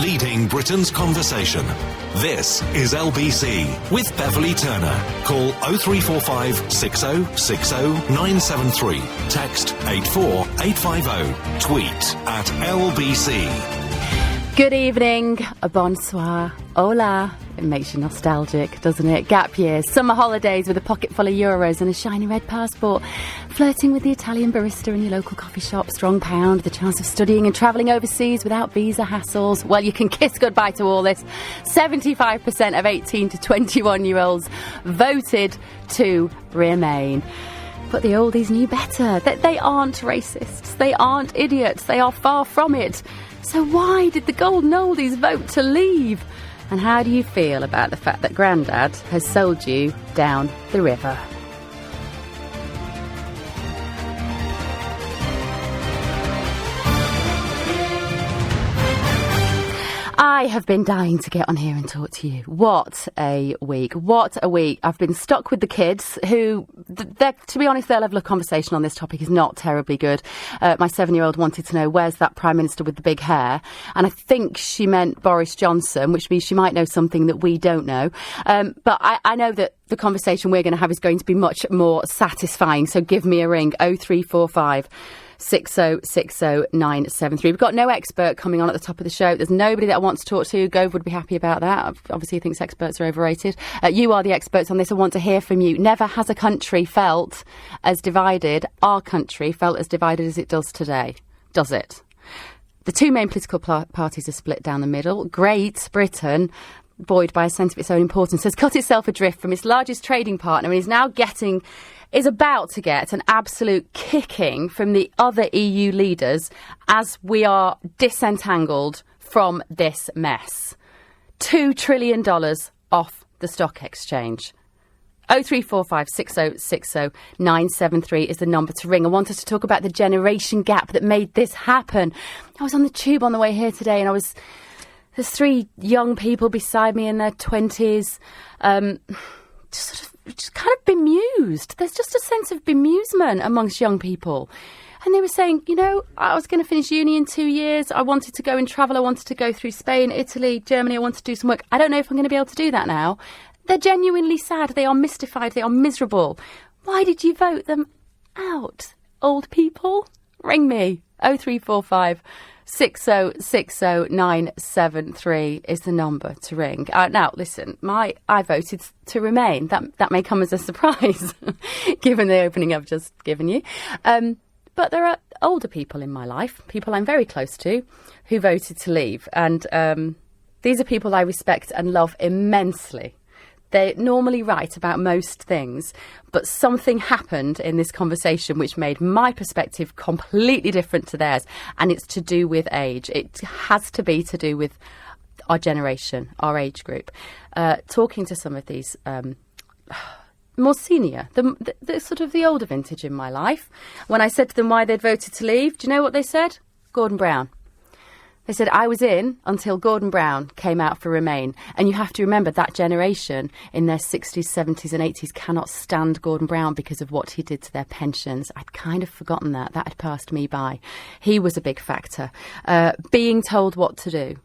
leading Britain's conversation. This is LBC with Beverley Turner. Call 0345 6060 973. Text 84850. Tweet at LBC. Good evening, bonsoir, hola. It makes you nostalgic, doesn't it? Gap years, summer holidays with a pocket full of euros and a shiny red passport, flirting with the Italian barista in your local coffee shop, strong pound, the chance of studying and travelling overseas without visa hassles. Well, you can kiss goodbye to all this. 75% of 18 to 21-year-olds voted to remain. But the oldies knew better, that they aren't racists, they aren't idiots, they are far from it. So why did the golden oldies vote to leave? And how do you feel about the fact that Grandad has sold you down the river? I have been dying to get on here and talk to you. What a week. What a week. I've been stuck with the kids who, to be honest, their level of conversation on this topic is not terribly good. My 7-year-old wanted to know, where's that Prime Minister with the big hair? And I think she meant Boris Johnson, which means she might know something that we don't know. But I know that the conversation we're going to have is going to be much more satisfying. So give me a ring, 0345 6060 973. We've got no expert coming on at the top of the show. There's nobody that I want to talk to. Gove would be happy about that. Obviously, he thinks experts are overrated. You are the experts on this. I want to hear from you. Never has a country felt as divided, our country felt as divided as it does today. Does it? The two main political parties are split down the middle. Great Britain, buoyed by a sense of its own importance, has cut itself adrift from its largest trading partner and is about to get an absolute kicking from the other EU leaders as we are disentangled from this mess. $2 trillion off the stock exchange. 0345 6060 973 is the number to ring. I want us to talk about the generation gap that made this happen. I was on the tube on the way here today and there's 3 young people beside me in their 20s, just kind of bemused. There's just a sense of bemusement amongst young people. And they were saying, I was going to finish uni in 2 years. I wanted to go and travel. I wanted to go through Spain, Italy, Germany. I wanted to do some work. I don't know if I'm going to be able to do that now. They're genuinely sad. They are mystified. They are miserable. Why did you vote them out? Old people? Ring me. 0345 6060 973 is the number to ring. Now, listen, I voted to remain. That may come as a surprise, given the opening I've just given you. But there are older people in my life, people I'm very close to, who voted to leave. And these are people I respect and love immensely. They're normally right about most things, but something happened in this conversation which made my perspective completely different to theirs, and it's to do with age. It has to be to do with our generation, our age group. Talking to some of these more senior, the sort of the older vintage in my life, when I said to them why they'd voted to leave, do you know what they said? Gordon Brown. They said, I was in until Gordon Brown came out for Remain. And you have to remember that generation in their 60s, 70s and 80s cannot stand Gordon Brown because of what he did to their pensions. I'd kind of forgotten that. That had passed me by. He was a big factor. Being told what to do.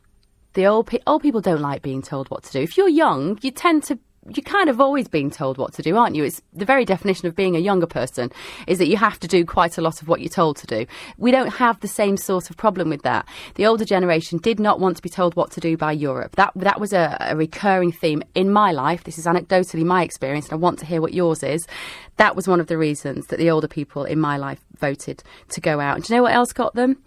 The old people don't like being told what to do. If you're young, you're kind of always being told what to do, aren't you? It's the very definition of being a younger person is that you have to do quite a lot of what you're told to do. We don't have the same sort of problem with that. The older generation did not want to be told what to do by Europe. That was a recurring theme in my life. This is anecdotally my experience, and I want to hear what yours is. That was one of the reasons that the older people in my life voted to go out. And do you know what else got them?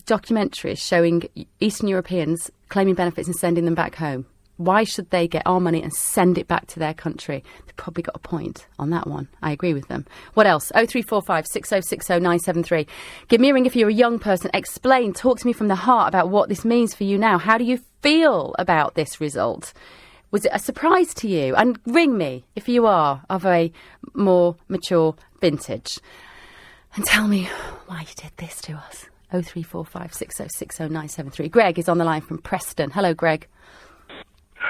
Documentaries showing Eastern Europeans claiming benefits and sending them back home. Why should they get our money and send it back to their country? They've probably got a point on that one. I agree with them. What else? 0345 6060 973. Give me a ring if you're a young person. Explain. Talk to me from the heart about what this means for you now. How do you feel about this result? Was it a surprise to you? And ring me if you are of a more mature vintage. And tell me why you did this to us. 0345 6060 973. Greg is on the line from Preston. Hello, Greg.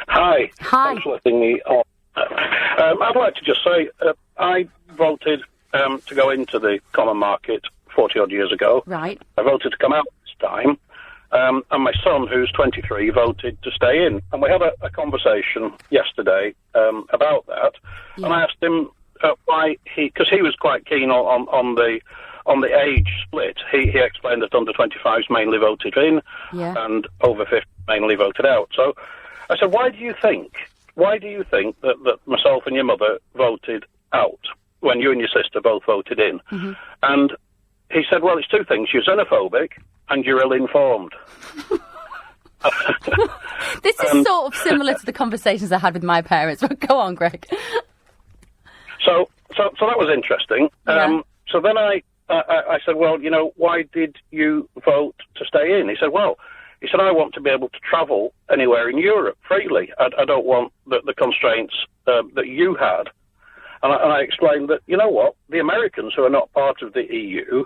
Hi. Hi. Thanks for letting me on. I'd like to just say I voted to go into the common market 40-odd years ago. Right. I voted to come out this time. And my son, who's 23, voted to stay in. And we had a conversation yesterday about that. Yeah. And I asked him why because he was quite keen on the age split. He explained that under 25s mainly voted in, and over 50 mainly voted out. So I said, why do you think that myself and your mother voted out when you and your sister both voted in? Mm-hmm. And he said, well, it's two things. You're xenophobic and you're ill-informed. This is sort of similar to the conversations I had with my parents. But go on, Greg. So that was interesting. Yeah. So then I said, well, why did you vote to stay in? He said, I want to be able to travel anywhere in Europe freely. I don't want the constraints that you had. And I explained that, you know what, the Americans who are not part of the EU,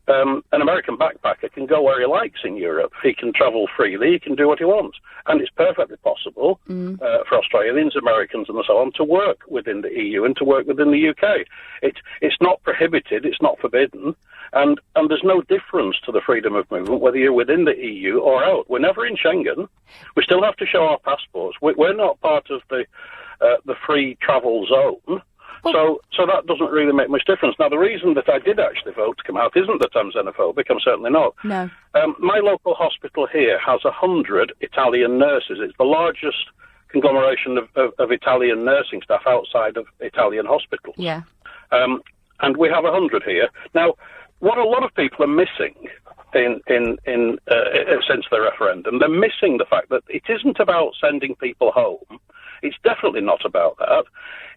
an American backpacker can go where he likes in Europe. He can travel freely, he can do what he wants. And it's perfectly possible for Australians, Americans and so on to work within the EU and to work within the UK. It's not prohibited, it's not forbidden, and there's no difference to the freedom of movement whether you're within the EU or out. We're never in Schengen. We still have to show our passports. We're not part of the free travel zone. So that doesn't really make much difference. Now, the reason that I did actually vote to come out isn't that I'm xenophobic. I'm certainly not. No. My local hospital here has 100 Italian nurses. It's the largest conglomeration of Italian nursing staff outside of Italian hospitals. Yeah. And we have 100 here. Now, what a lot of people are missing since the referendum, they're missing the fact that it isn't about sending people home. It's definitely not about that.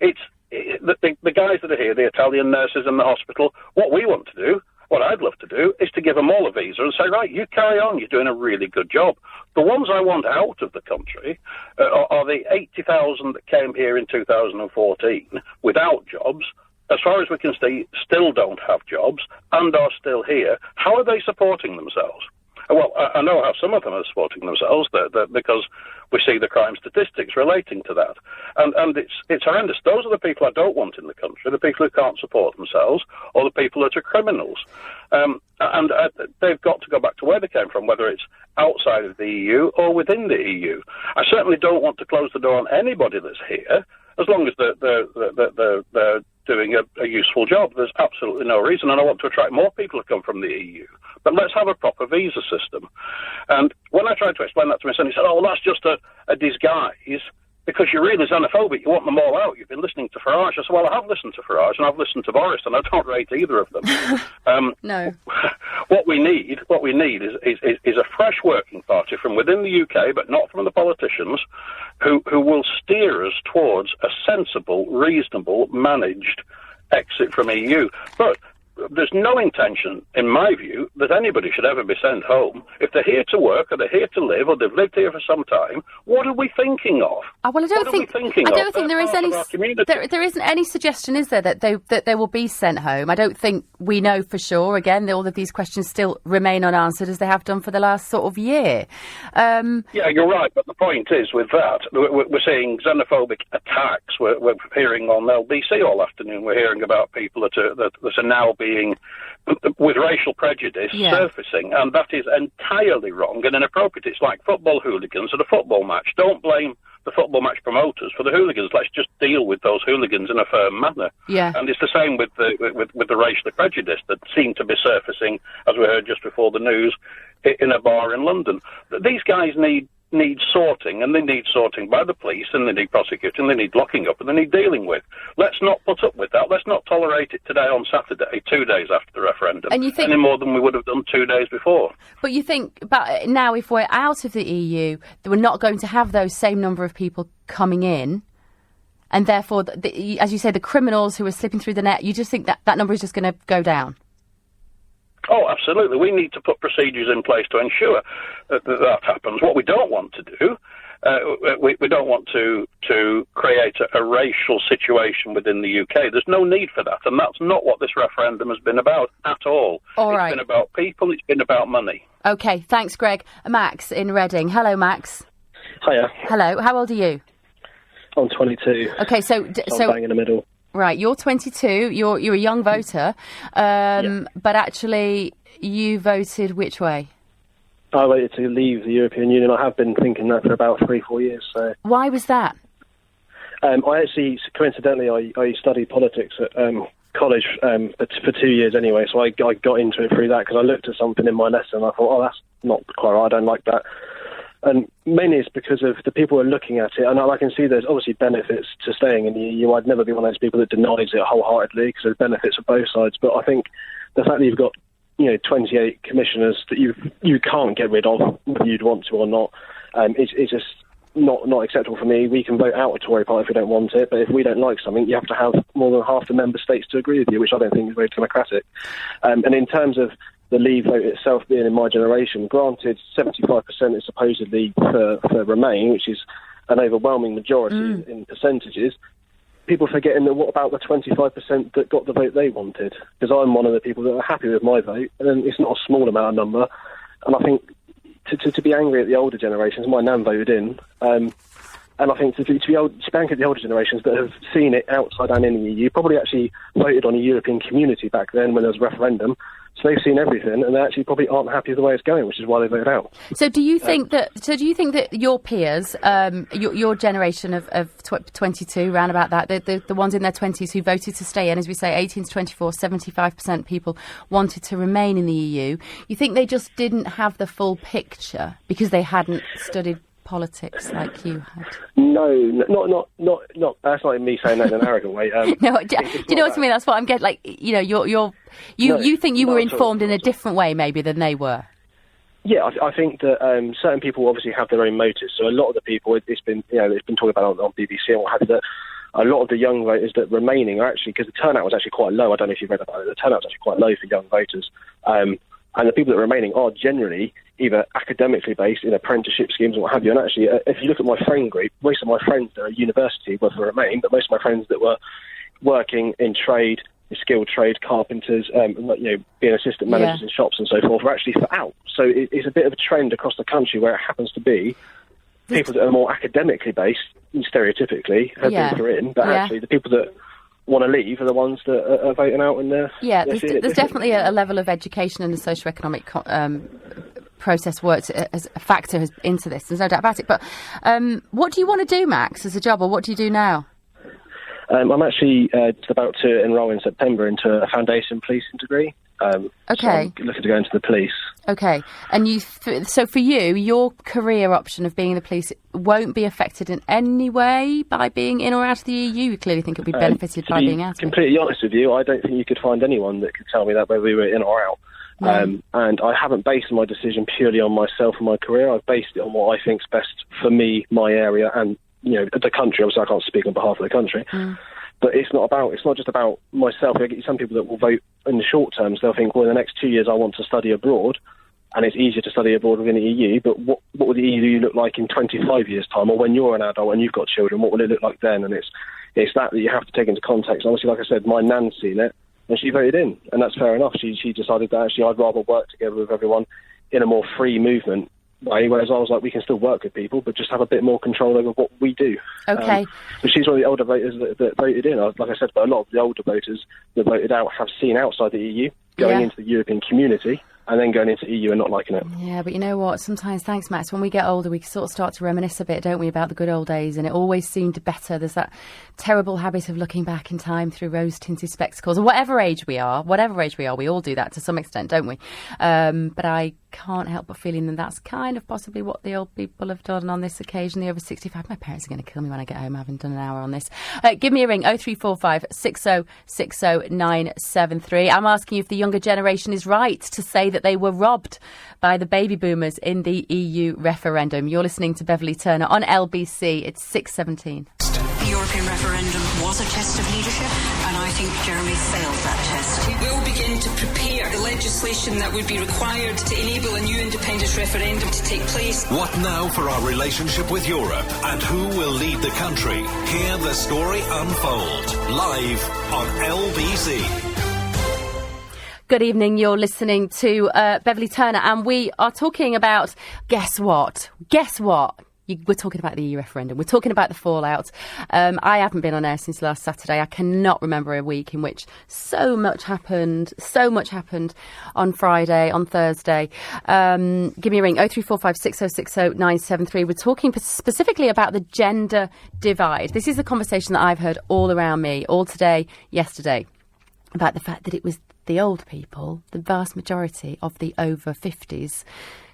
It's the guys that are here, the Italian nurses in the hospital, what we want to do, what I'd love to do, is to give them all a visa and say, right, you carry on, you're doing a really good job. The ones I want out of the country are the 80,000 that came here in 2014 without jobs. As far as we can see, still don't have jobs and are still here. How are they supporting themselves? Well, I know how some of them are supporting themselves because we see the crime statistics relating to that. And it's horrendous. Those are the people I don't want in the country, the people who can't support themselves or the people that are criminals. And they've got to go back to where they came from, whether it's outside of the EU or within the EU. I certainly don't want to close the door on anybody that's here, as long as they're doing a useful job. There's absolutely no reason, and I want to attract more people to come from the EU. But let's have a proper visa system. And when I tried to explain that to my son, he said, oh, well, that's just a disguise, because you're really xenophobic, you want them all out. You've been listening to Farage. I said, well, I have listened to Farage, and I've listened to Boris, and I don't rate either of them. No. What we need is a fresh working party from within the UK, but not from the politicians, who will steer us towards a sensible, reasonable, managed exit from EU. But there's no intention, in my view, that anybody should ever be sent home. If they're here to work, or they're here to live, or they've lived here for some time, what are we thinking of? Well, I don't think there is any. There isn't any suggestion, is there, that they will be sent home? I don't think we know for sure. Again, all of these questions still remain unanswered, as they have done for the last sort of year. Yeah, you're right. But the point is, with that, we're seeing xenophobic attacks. We're hearing on LBC all afternoon. We're hearing about people that are now being with racial prejudice surfacing, and that is entirely wrong and inappropriate. It's like football hooligans at a football match. Don't blame the football match promoters for the hooligans. Let's just deal with those hooligans in a firm manner. Yeah. And it's the same with the racial prejudice that seemed to be surfacing, as we heard just before the news, in a bar in London. These guys need sorting, and they need sorting by the police, and they need prosecuting, they need locking up, and they need dealing with. Let's not put up with that. Let's not tolerate it today on Saturday, 2 days after the referendum, and you think, any more than we would have done 2 days before. But you think, but now if we're out of the EU, that we're not going to have those same number of people coming in, and therefore, as you say, the criminals who are slipping through the net, you just think that number is just going to go down? Oh, absolutely. We need to put procedures in place to ensure that happens. What we don't want to do, we don't want to create a racial situation within the UK. There's no need for that, and that's not what this referendum has been about at all. It's been about people, it's been about money. OK, thanks, Greg. Max in Reading. Hello, Max. Hiya. Hello, how old are you? I'm 22. OK, so bang in the middle. Right, you're 22, you're a young voter, but actually you voted which way? I waited to leave the European Union. I have been thinking that for about 3-4 years. So why was that? I actually, coincidentally, I studied politics at college for 2 years anyway, so I got into it through that because I looked at something in my lesson and I thought, that's not quite right, I don't like that. And mainly it's because of the people who are looking at it, and I can see there's obviously benefits to staying in the EU. I'd never be one of those people that denies it wholeheartedly because there's benefits for both sides, but I think the fact that you've got 28 commissioners that you can't get rid of whether you'd want to or not, is just not acceptable for me. We can vote out a Tory party if we don't want it, but if we don't like something, you have to have more than half the member states to agree with you, which I don't think is very democratic. And in terms of the Leave vote itself being in my generation, granted 75% is supposedly for Remain, which is an overwhelming majority in percentages. People forgetting that what about the 25% that got the vote they wanted? Because I'm one of the people that are happy with my vote, and it's not a small amount of number. And I think to be angry at the older generations, my nan voted in, and I think to be angry at the older generations that have seen it outside and in the EU, probably actually voted on a European community back then when there was a referendum, so they've seen everything, and they actually probably aren't happy with the way it's going, which is why they voted out. So do you think that your peers, your generation of 22, round about that, the ones in their 20s who voted to stay in, as we say, 18 to 24, 75% people wanted to remain in the EU, you think they just didn't have the full picture because they hadn't studied politics like you had? No, not. That's not me saying that in an arrogant way. No, do you know what I mean? That's what I'm getting. Like, you think you were informed in a different way maybe than they were. Yeah, I think that certain people obviously have their own motives. So a lot of the people, it's been talked about on BBC and what have you, that a lot of the young voters that remaining are actually, because the turnout was actually quite low. I don't know if you've read about it. The turnout was actually quite low for young voters. And the people that are remaining are generally either academically based in apprenticeship schemes and what have you. And actually, if you look at my friend group, most of my friends that are at university were for Remain, but most of my friends that were working in trade, skilled trade, carpenters, being assistant managers in shops and so forth, were actually for out. So it's a bit of a trend across the country where it happens to be people that are more academically based, stereotypically, have been for in, but actually the people that want to leave are the ones that are voting out. And there's definitely a level of education and the socio-economic process works as a factor into this. There's no doubt about it. But what do you want to do, Max, as a job, or what do you do now? I'm actually about to enrol in September into a foundation policing degree. Okay. So I'm looking to go into the police. Okay. And so for you, your career option of being in the police won't be affected in any way by being in or out of the EU? You clearly think it'll be benefited by being out of it? To be completely honest with you, I don't think you could find anyone that could tell me that whether we were in or out. No. And I haven't based my decision purely on myself and my career. I've based it on what I think's best for me, my area, and the country. Obviously, I can't speak on behalf of the country. But it's not just about myself. I get some people that will vote in the short term. So they'll think, well, in the next 2 years I want to study abroad, and it's easier to study abroad within the EU. But what will the EU look like in 25 years' time, or when you're an adult and you've got children? What will it look like then? And it's that you have to take into context. Obviously, like I said, my nan's seen it, and she voted in, and that's fair enough. She decided that actually I'd rather work together with everyone in a more free movement way, whereas I was like, we can still work with people, but just have a bit more control over what we do. Okay. But she's one of the older voters that voted in. Like I said, but a lot of the older voters that voted out have seen outside the EU, going into the European community, and then going into EU and not liking it. Yeah, but you know what? Sometimes, thanks, Max, when we get older, we sort of start to reminisce a bit, don't we, about the good old days, and it always seemed better. There's that terrible habit of looking back in time through rose-tinted spectacles, or whatever age we are, we all do that to some extent, don't we? But I can't help but feeling that that's kind of possibly what the old people have done on this occasion, the over 65. My parents are going to kill me when I get home having done an hour on this. Give me a ring, 0345 60 60 973. I'm asking you if the younger generation is right to say that they were robbed by the baby boomers in the EU referendum. You're listening to Beverley Turner on LBC. It's 6:17. The European referendum was a test of leadership, and I think Jeremy failed that test. We will begin to prepare the legislation that would be required to enable a new independent referendum to take place. What now for our relationship with Europe, and who will lead the country? Hear the story unfold live on LBC. Good evening, you're listening to Beverley Turner, and we are talking about, guess what? we're talking about the EU referendum. We're talking about the fallout. I haven't been on air since last Saturday. I cannot remember a week in which so much happened on Friday, on Thursday. Give me a ring, 0345 6060 973. We're talking specifically about the gender divide. This is a conversation that I've heard all around me, all today, yesterday, about the fact that it was the old people, the vast majority of the over 50s,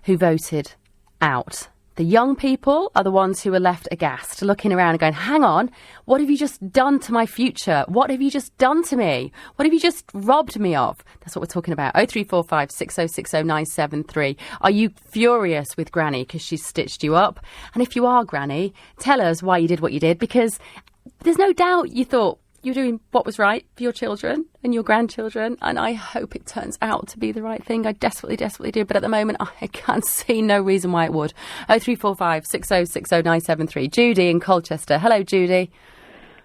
who voted out. The young people are the ones who are left aghast, looking around and going, hang on, what have you just done to my future? What have you just done to me? What have you just robbed me of? That's what we're talking about. 0345 6060 973. Are you furious with Granny because she's stitched you up? And if you are Granny, tell us why you did what you did, because there's no doubt you thought you're doing what was right for your children and your grandchildren, and I hope it turns out to be the right thing. I desperately, desperately do, but at the moment I can't see no reason why it would. 0345 6060 973. Judy in Colchester. Hello, Judy.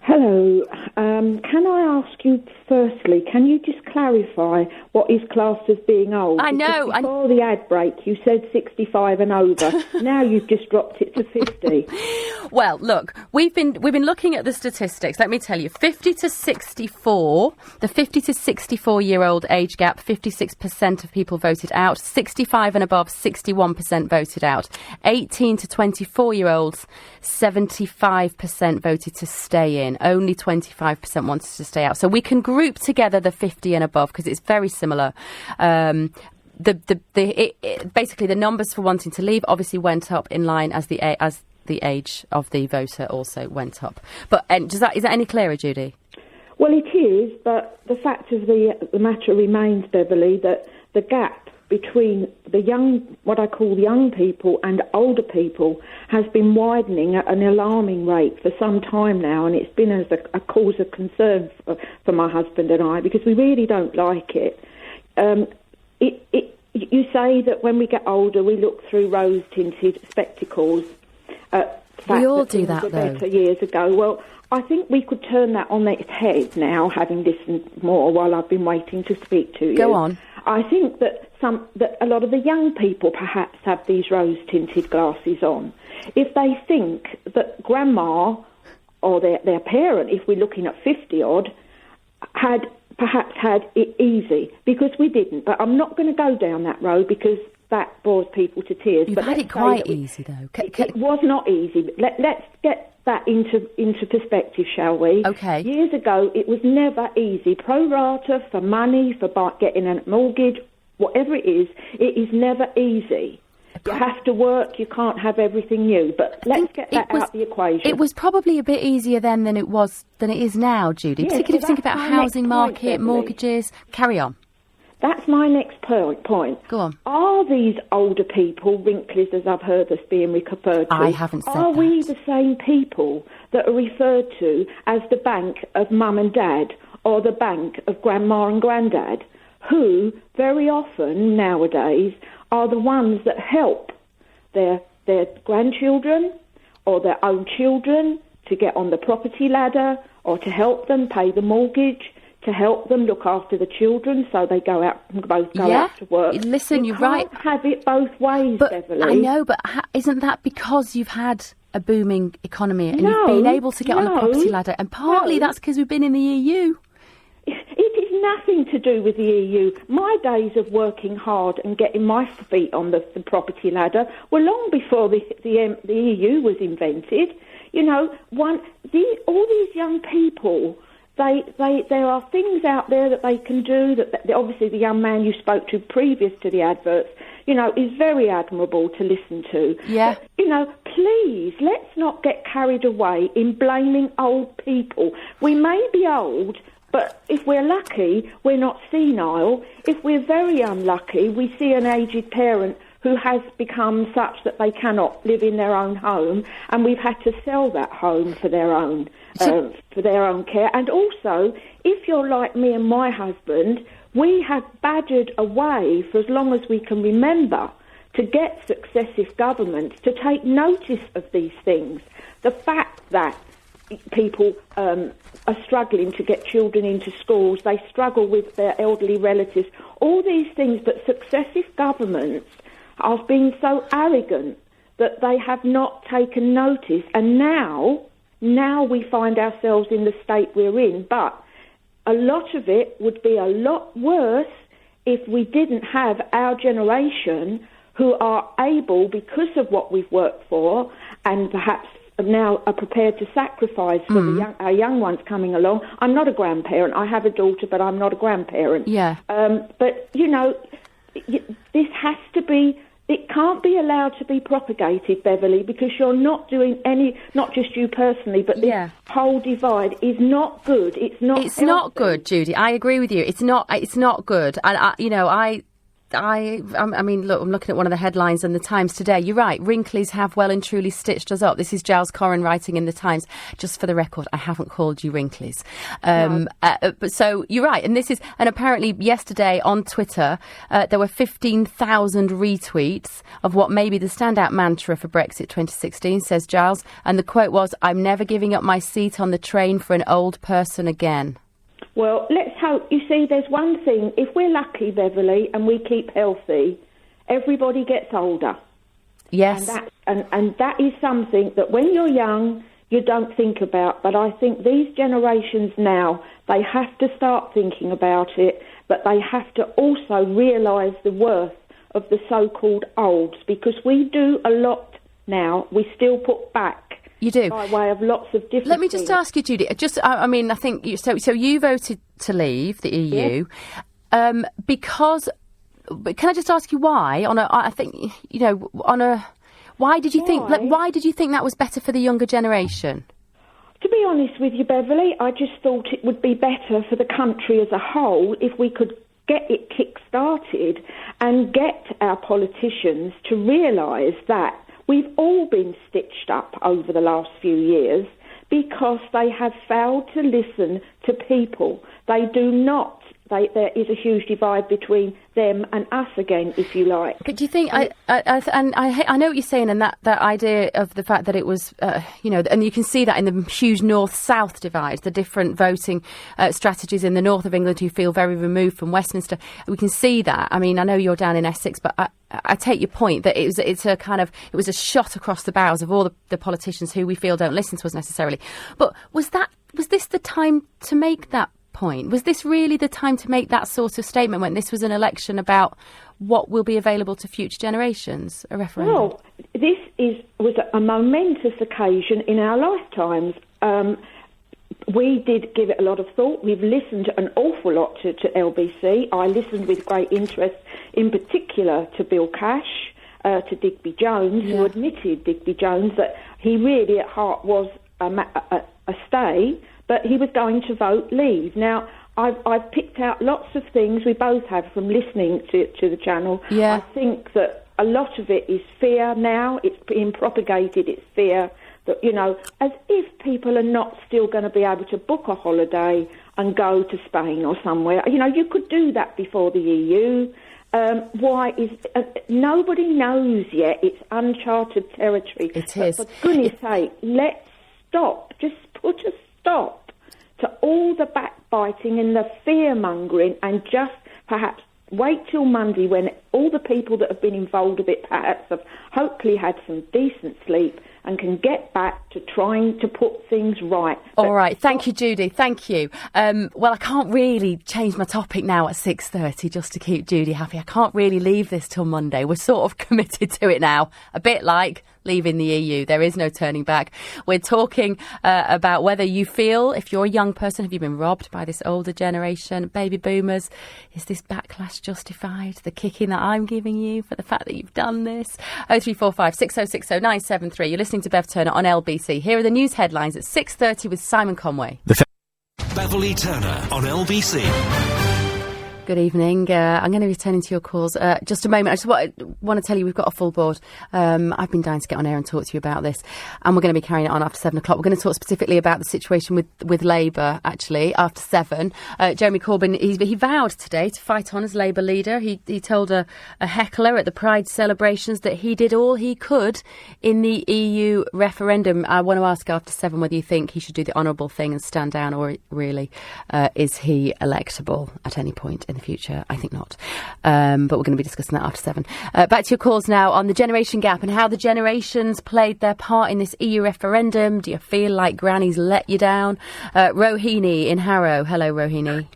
Hello. Can I ask you firstly, can you just clarify what is classed as being old? I know. Because before the ad break, you said 65 and over. Now you've just dropped it to 50. Well, look, we've been looking at the statistics. Let me tell you, 50 to 64, the 50 to 64-year-old age gap, 56% of people voted out. 65 and above, 61% voted out. 18 to 24-year-olds, 75% voted to stay in. Only 25% wanted to stay out. So we can group together the 50 and above because it's very similar. Basically, the numbers for wanting to leave obviously went up in line as the age of the voter also went up. But is that any clearer, Judy? Well, it is, but the fact of the matter remains, Beverley, that the gap between the young, what I call young people, and older people has been widening at an alarming rate for some time now, and it's been as a cause of concern for my husband and I, because we really don't like it. You say that when we get older, we look through rose-tinted spectacles. We all do that, though. Better years ago. Well, I think we could turn that on its head now, having listened more while I've been waiting to speak to you. Go on. I think that a lot of the young people perhaps have these rose-tinted glasses on. If they think that grandma or their parent, if we're looking at 50-odd, had it easy, because we didn't. But I'm not going to go down that road because that bores people to tears. You've but had it quite easy, though. It was not easy. Let's get that into perspective, shall we? Okay. Years ago, it was never easy. Pro rata for money, for getting a mortgage, whatever it is never easy. You have to work, you can't have everything new. But let's get that out of the equation. It was probably a bit easier then than it is now, Judy. Yeah, particularly if you think about housing market, point, mortgages. Carry on. That's my next point. Go on. Are these older people wrinklies, as I've heard us being referred to? I haven't said Are that. we the same people that are referred to as the bank of mum and dad, or the bank of grandma and granddad, who very often nowadays are the ones that help their grandchildren or their own children to get on the property ladder, or to help them pay the mortgage, to help them look after the children so they both go out to work. Listen, you're right. You can't have it both ways, Beverley. I know, but isn't that because you've had a booming economy and you've been able to get on the property ladder? And partly that's because we've been in the EU. It is nothing to do with the EU. My days of working hard and getting my feet on the property ladder were long before the EU was invented. You know, all these young people, there are things out there that they can do that obviously the young man you spoke to previous to the adverts, is very admirable to listen to. Yeah. But, please, let's not get carried away in blaming old people. We may be old, but if we're lucky, we're not senile. If we're very unlucky, we see an aged parent who has become such that they cannot live in their own home, and we've had to sell that home for their own care. And also, if you're like me and my husband, we have badgered away for as long as we can remember to get successive governments to take notice of these things. The fact that people are struggling to get children into schools, they struggle with their elderly relatives, all these things, but successive governments have been so arrogant that they have not taken notice. And now we find ourselves in the state we're in. But a lot of it would be a lot worse if we didn't have our generation who are able, because of what we've worked for, and perhaps now are prepared to sacrifice for our young ones coming along. I'm not a grandparent. I have a daughter, but I'm not a grandparent. Yeah. But, this has to be... It can't be allowed to be propagated, Beverley, because you're not doing not just you personally, but this whole divide is not good. It's not healthy. Not good, Judy. I agree with you. It's not good. And I mean, look, I'm looking at one of the headlines in the Times today. You're right. Wrinklies have well and truly stitched us up. This is Giles Corran writing in the Times. Just for the record, I haven't called you Wrinklies. But so you're right. And apparently yesterday on Twitter, there were 15,000 retweets of what may be the standout mantra for Brexit 2016, says Giles. And the quote was, "I'm never giving up my seat on the train for an old person again." Well, let's hope. You see, there's one thing. If we're lucky, Beverley, and we keep healthy, everybody gets older. Yes. And that is something that when you're young, you don't think about. But I think these generations now, they have to start thinking about it, but they have to also realise the worth of the so-called olds, because we do a lot now. We still put back. You do. By way of lots of different Let me just ask you, Judy, I think so you voted to leave the EU because, can I just ask you why? Why did you think that was better for the younger generation? To be honest with you, Beverley, I just thought it would be better for the country as a whole if we could get it kick-started and get our politicians to realise that we've all been stitched up over the last few years because they have failed to listen to people. They do not. There is a huge divide between them and us again, if you like. But do you think, I know what you're saying, and that idea of the fact that it was, and you can see that in the huge north-south divide, the different voting strategies in the north of England who feel very removed from Westminster. We can see that. I mean, I know you're down in Essex, but I take your point that it was a shot across the bows of all the politicians who we feel don't listen to us necessarily. But was this the time to make that point? Was this really the time to make that sort of statement when this was an election about what will be available to future generations, a referendum? Well, this was a momentous occasion in our lifetimes. We did give it a lot of thought. We've listened an awful lot to LBC. I listened with great interest, in particular to Bill Cash, to Digby Jones, who admitted, Digby Jones, that he really at heart was a stay, but he was going to vote leave. Now, I've picked out lots of things we both have from listening to the channel. Yeah. I think that a lot of it is fear now. It's being propagated. It's fear that, as if people are not still going to be able to book a holiday and go to Spain or somewhere. You could do that before the EU. Why is nobody knows yet? It's uncharted territory. It is. But for goodness sake, let's stop. Just put a stop to all the backbiting and the fear-mongering, and just perhaps wait till Monday when all the people that have been involved a bit perhaps have hopefully had some decent sleep and can get back to trying to put things right. All right. Thank you, Judy. Thank you. Well, I can't really change my topic now at 6:30 just to keep Judy happy. I can't really leave this till Monday. We're sort of committed to it now, a bit like leaving the EU. There is no turning back. We're talking about whether you feel, if you're a young person, have you been robbed by this older generation, baby boomers? Is this backlash justified? The kicking that I'm giving you for the fact that you've done this? 0345 6060 973. You're listening to Bev Turner on LBC. Here are the news headlines at 6:30 with Simon Conway. Beverley Turner on LBC. Good evening. I'm going to be turning to your calls just a moment. I just want to tell you we've got a full board. I've been dying to get on air and talk to you about this, and we're going to be carrying it on after 7 o'clock. We're going to talk specifically about the situation with Labour, actually, after 7. Jeremy Corbyn, he vowed today to fight on as Labour leader. He told a heckler at the Pride celebrations that he did all he could in the EU referendum. I want to ask after 7 whether you think he should do the honourable thing and stand down, or really is he electable at any point in the future? I think not. But we're going to be discussing that after 7. Back to your calls now on the generation gap and how the generations played their part in this EU referendum. Do you feel like Granny's let you down? Rohini in Harrow. Hello, Rohini.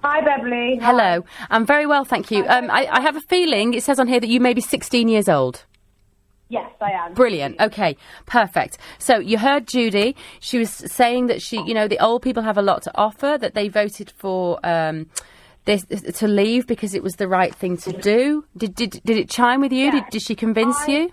Hi, Beverley. Hello. I'm very well, thank you. I have a feeling, it says on here that you may be 16 years old. Yes, I am. Brilliant. Okay, perfect. So you heard Judy. She was saying that the old people have a lot to offer, that they voted for this to leave because it was the right thing to do. Did it chime with you? Yeah. Did she convince you?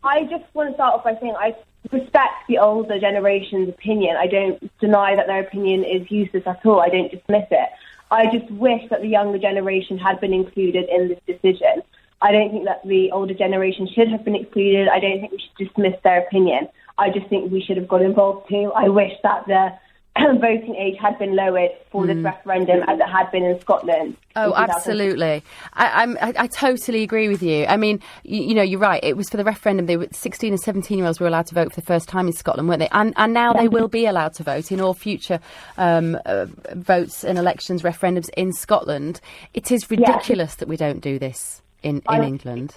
I just want to start off by saying I respect the older generation's opinion. I don't deny that their opinion is useless at all. I don't dismiss it. I just wish that the younger generation had been included in this decision. I don't think that the older generation should have been excluded. I don't think we should dismiss their opinion. I just think we should have got involved too. I wish that the voting age had been lowered for this referendum as it had been in Scotland. Oh, absolutely. I totally agree with you. I mean, you're right. It was for the referendum. They were 16 and 17-year-olds were allowed to vote for the first time in Scotland, weren't they? And now they will be allowed to vote in all future votes and elections, referendums in Scotland. It is ridiculous that we don't do this in England.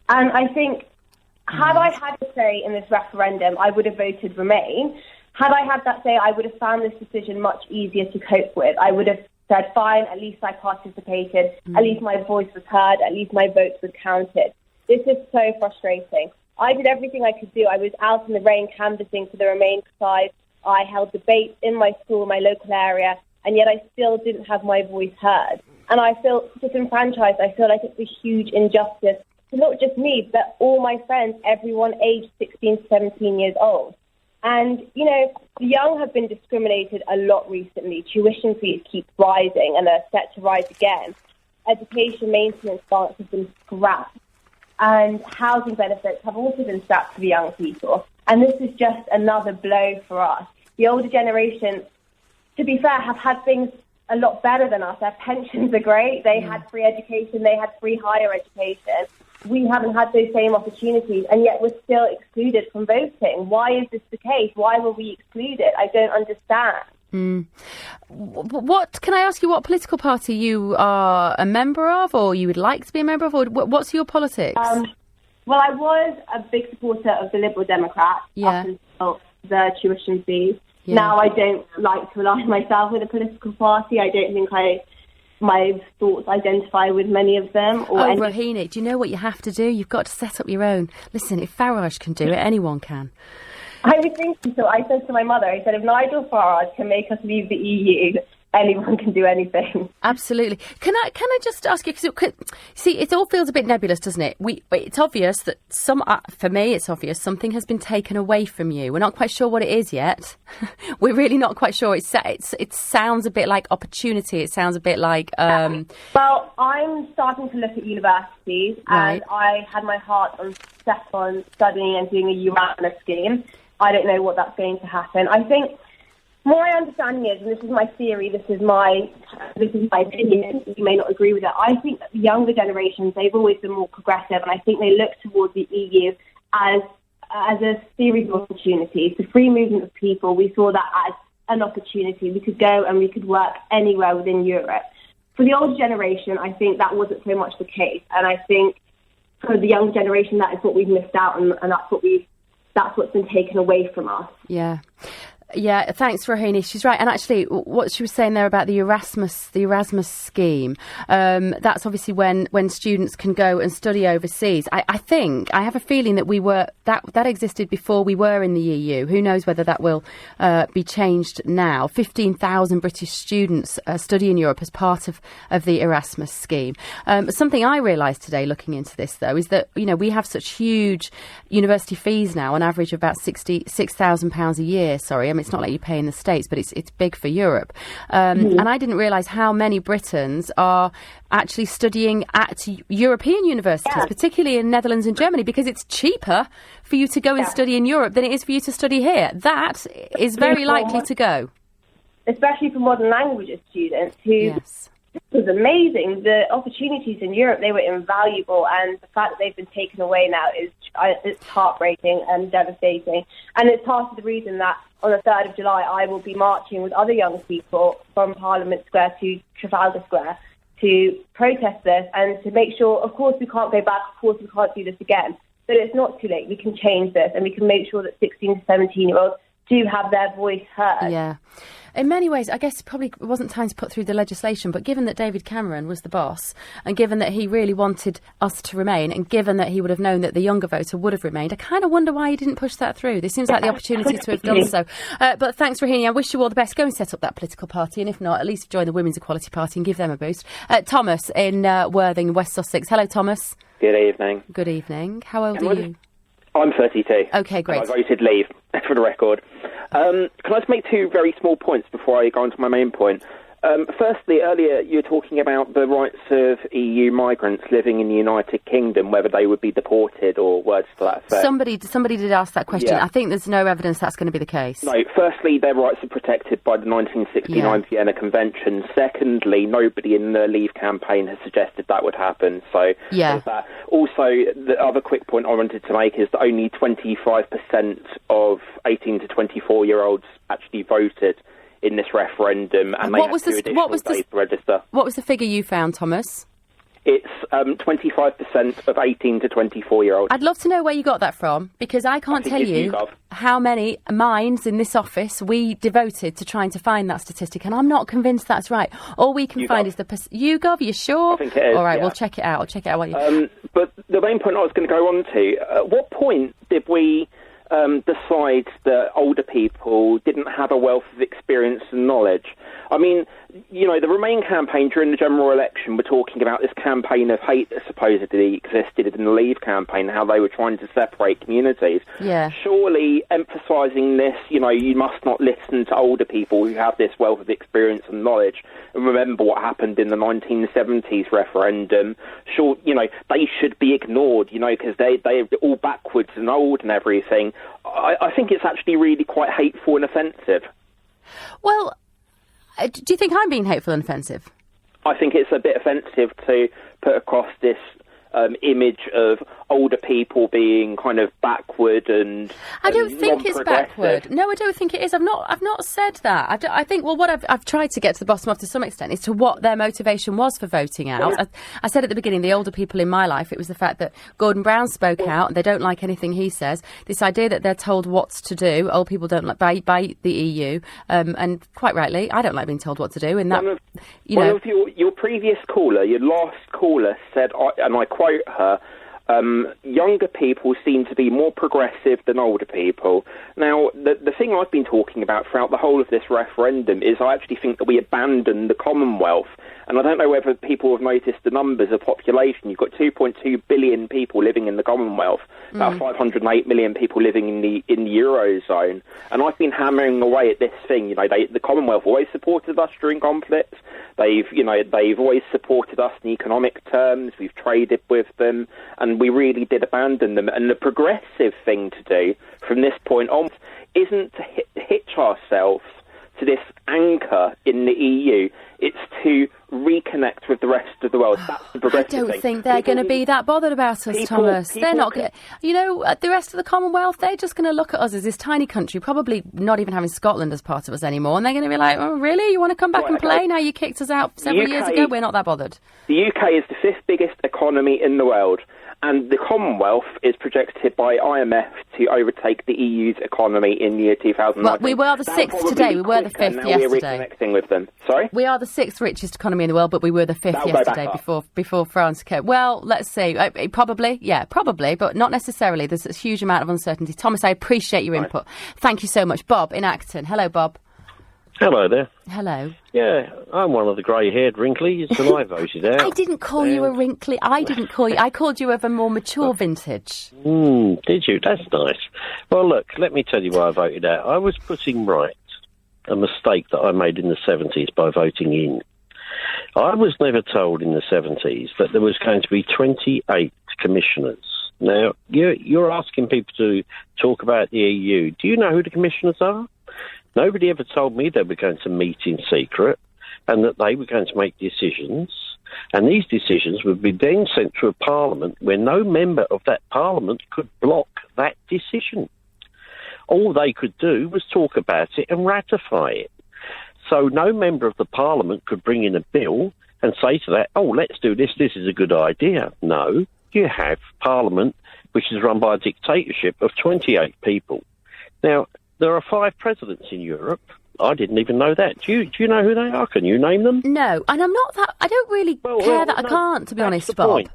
And I think, had I had a say in this referendum, I would have voted Remain. Had I had that say, I would have found this decision much easier to cope with. I would have said, fine, at least I participated, at least my voice was heard, at least my votes were counted. This is so frustrating. I did everything I could do. I was out in the rain canvassing for the Remain side. I held debates in my school, my local area, and yet I still didn't have my voice heard. And I feel disenfranchised. I feel like it's a huge injustice to not just me, but all my friends, everyone aged 16 to 17 years old. And, the young have been discriminated a lot recently. Tuition fees keep rising and are set to rise again. Education maintenance grants have been scrapped. And housing benefits have also been scrapped for the young people. And this is just another blow for us. The older generation, to be fair, have had things a lot better than us. Their pensions are great. They had free education. They had free higher education. We haven't had those same opportunities, and yet we're still excluded from voting. Why is this the case? Why were we excluded? I don't understand. What can I ask you? What political party you are a member of, or you would like to be a member of, or what's your politics? Well, I was a big supporter of the Liberal Democrats up until the tuition fees. Yeah. Now I don't like to align myself with a political party. I don't think my thoughts identify with many of them. Rohini, do you know what you have to do? You've got to set up your own. Listen, if Farage can do it, anyone can. I was thinking, so I said to my mother, I said, if Nigel Farage can make us leave the EU, anyone can do anything. Absolutely. Can I just ask you, because it all feels a bit nebulous, doesn't it? It's obvious that for me, it's obvious something has been taken away from you. We're not quite sure what it is yet. We're really not quite sure. It sounds a bit like opportunity. It sounds a bit like... Well, I'm starting to look at universities, and I had my heart set on studying and doing a Erasmus scheme. I don't know what that's going to happen. I think... my understanding is, and this is my theory, this is my opinion, you may not agree with it, I think that the younger generations, they've always been more progressive, and I think they look towards the EU as a series of opportunities. The free movement of people, we saw that as an opportunity. We could go and we could work anywhere within Europe. For the older generation, I think that wasn't so much the case, and I think for the younger generation, that is what we've missed out on, and that's what's been taken away from us. Yeah. Yeah, thanks, Rohini. She's right. And actually, what she was saying there about the Erasmus scheme, that's obviously when students can go and study overseas. I have a feeling that that existed before we were in the EU. Who knows whether that will be changed now. 15,000 British students study in Europe as part of the Erasmus scheme. Something I realised today looking into this, though, is that, we have such huge university fees now, on average of about £66,000 a year. Sorry, I mean, it's not like you pay in the States, but it's big for Europe. And I didn't realise how many Britons are actually studying at European universities, particularly in Netherlands and Germany, because it's cheaper for you to go and study in Europe than it is for you to study here. That is very likely to go. Especially for modern languages students who... This was amazing. The opportunities in Europe, they were invaluable, and the fact that they've been taken away now it's heartbreaking and devastating. And it's part of the reason that on the 3rd of July I will be marching with other young people from Parliament Square to Trafalgar Square to protest this and to make sure, of course, we can't go back, of course, we can't do this again. But it's not too late. We can change this, and we can make sure that 16 to 17-year-olds do have their voice heard. Yeah. In many ways, I guess it probably wasn't time to put through the legislation, but given that David Cameron was the boss, and given that he really wanted us to remain, and given that he would have known that the younger voter would have remained, I kind of wonder why he didn't push that through. This seems like the opportunity to have done so. But thanks, Rahini. I wish you all the best. Go and set up that political party, and if not, at least join the Women's Equality Party and give them a boost. Thomas in Worthing, West Sussex. Hello, Thomas. Good evening. Good evening. How old are you? I'm 32. OK, great. I voted leave, for the record. Can I just make two very small points before I go on to my main point? Firstly, earlier you were talking about the rights of EU migrants living in the United Kingdom, whether they would be deported or words to that effect. Somebody did ask that question. Yeah. I think there's no evidence that's going to be the case. No, firstly, their rights are protected by the 1969 Vienna Convention. Secondly, nobody in the Leave campaign has suggested that would happen. So, there's that. Also, the other quick point I wanted to make is that only 25% of 18 to 24-year-olds actually voted in this referendum, and what was the register. What was the figure you found, Thomas? It's 25% of 18 to 24-year-olds. I'd love to know where you got that from, because I can't tell you how many minds in this office we devoted to trying to find that statistic, and I'm not convinced that's right. All we can find is the YouGov. You sure? I think it is. All right, we'll check it out. I'll check it out while you. But the main point I was going to go on to: at what point did we decide that older people didn't have a wealth of experience and knowledge? I mean, you know, the Remain campaign during the general election were talking about this campaign of hate that supposedly existed in the Leave campaign, how they were trying to separate communities. Yeah. Surely emphasising this, you know, you must not listen to older people who have this wealth of experience and knowledge and remember what happened in the 1970s referendum. Sure, you know, they should be ignored, you know, because they're all backwards and old and everything. I think it's actually really quite hateful and offensive. Well, do you think I'm being hateful and offensive? I think it's a bit offensive to put across this image of older people being kind of backward and I don't think it's backward. No, I don't think it is. I've not said that. I think, well, what I've tried to get to the bottom of to some extent is to what their motivation was for voting out. I said at the beginning, the older people in my life, it was the fact that Gordon Brown spoke out, they don't like anything he says. This idea that they're told what to do, old people don't like by the EU, and quite rightly, I don't like being told what to do. And that, one of your previous caller, your last caller said, and I quote her, younger people seem to be more progressive than older people. Now, the thing I've been talking about throughout the whole of this referendum is I actually think that we abandoned the Commonwealth. And I don't know whether people have noticed the numbers of population. You've got 2.2 billion people living in the Commonwealth, about 508 million people living in the Eurozone. And I've been hammering away at this thing. You know, the Commonwealth always supported us during conflicts. They've always supported us in economic terms. We've traded with them, and we really did abandon them. And the progressive thing to do from this point on isn't to hitch ourselves to this anchor in the EU. It's to reconnect with the rest of the world. That's the progressive thing. I don't think they're going to be that bothered about us, Thomas. They're not going to... You know, the rest of the Commonwealth, they're just going to look at us as this tiny country, probably not even having Scotland as part of us anymore, and they're going to be like, oh, really? You want to come back and play? Now you kicked us out several years ago? We're not that bothered. The UK is the fifth biggest economy in the world, and the Commonwealth is projected by IMF to overtake the EU's economy in the year 2019. Well, we were the sixth today. We were the fifth yesterday. We're reconnecting with them. Sorry? We are the sixth richest economy in the world, but we were the fifth yesterday before France came. Well, let's see. Probably, but not necessarily. There's a huge amount of uncertainty. Thomas, I appreciate your input. Thank you so much. Bob in Acton. Hello, Bob. Hello there. Hello. Yeah, I'm one of the grey-haired wrinklies, and I voted out. I didn't call you a wrinkly. I called you of a more mature vintage. Did you? That's nice. Well, look, let me tell you why I voted out. I was putting right a mistake that I made in the 70s by voting in. I was never told in the 70s that there was going to be 28 commissioners. Now, you're asking people to talk about the EU. Do you know who the commissioners are? Nobody ever told me they were going to meet in secret and that they were going to make decisions, and these decisions would be then sent to a parliament where no member of that parliament could block that decision. All they could do was talk about it and ratify it. So no member of the parliament could bring in a bill and say to that, oh, let's do this, this is a good idea. No, you have Parliament, which is run by a dictatorship of 28 people. Now, there are 5 presidents in Europe. I didn't even know that. Do you know who they are? Can you name them? No, and I'm not that. I don't really care that I can't, to be honest, Bob. Point.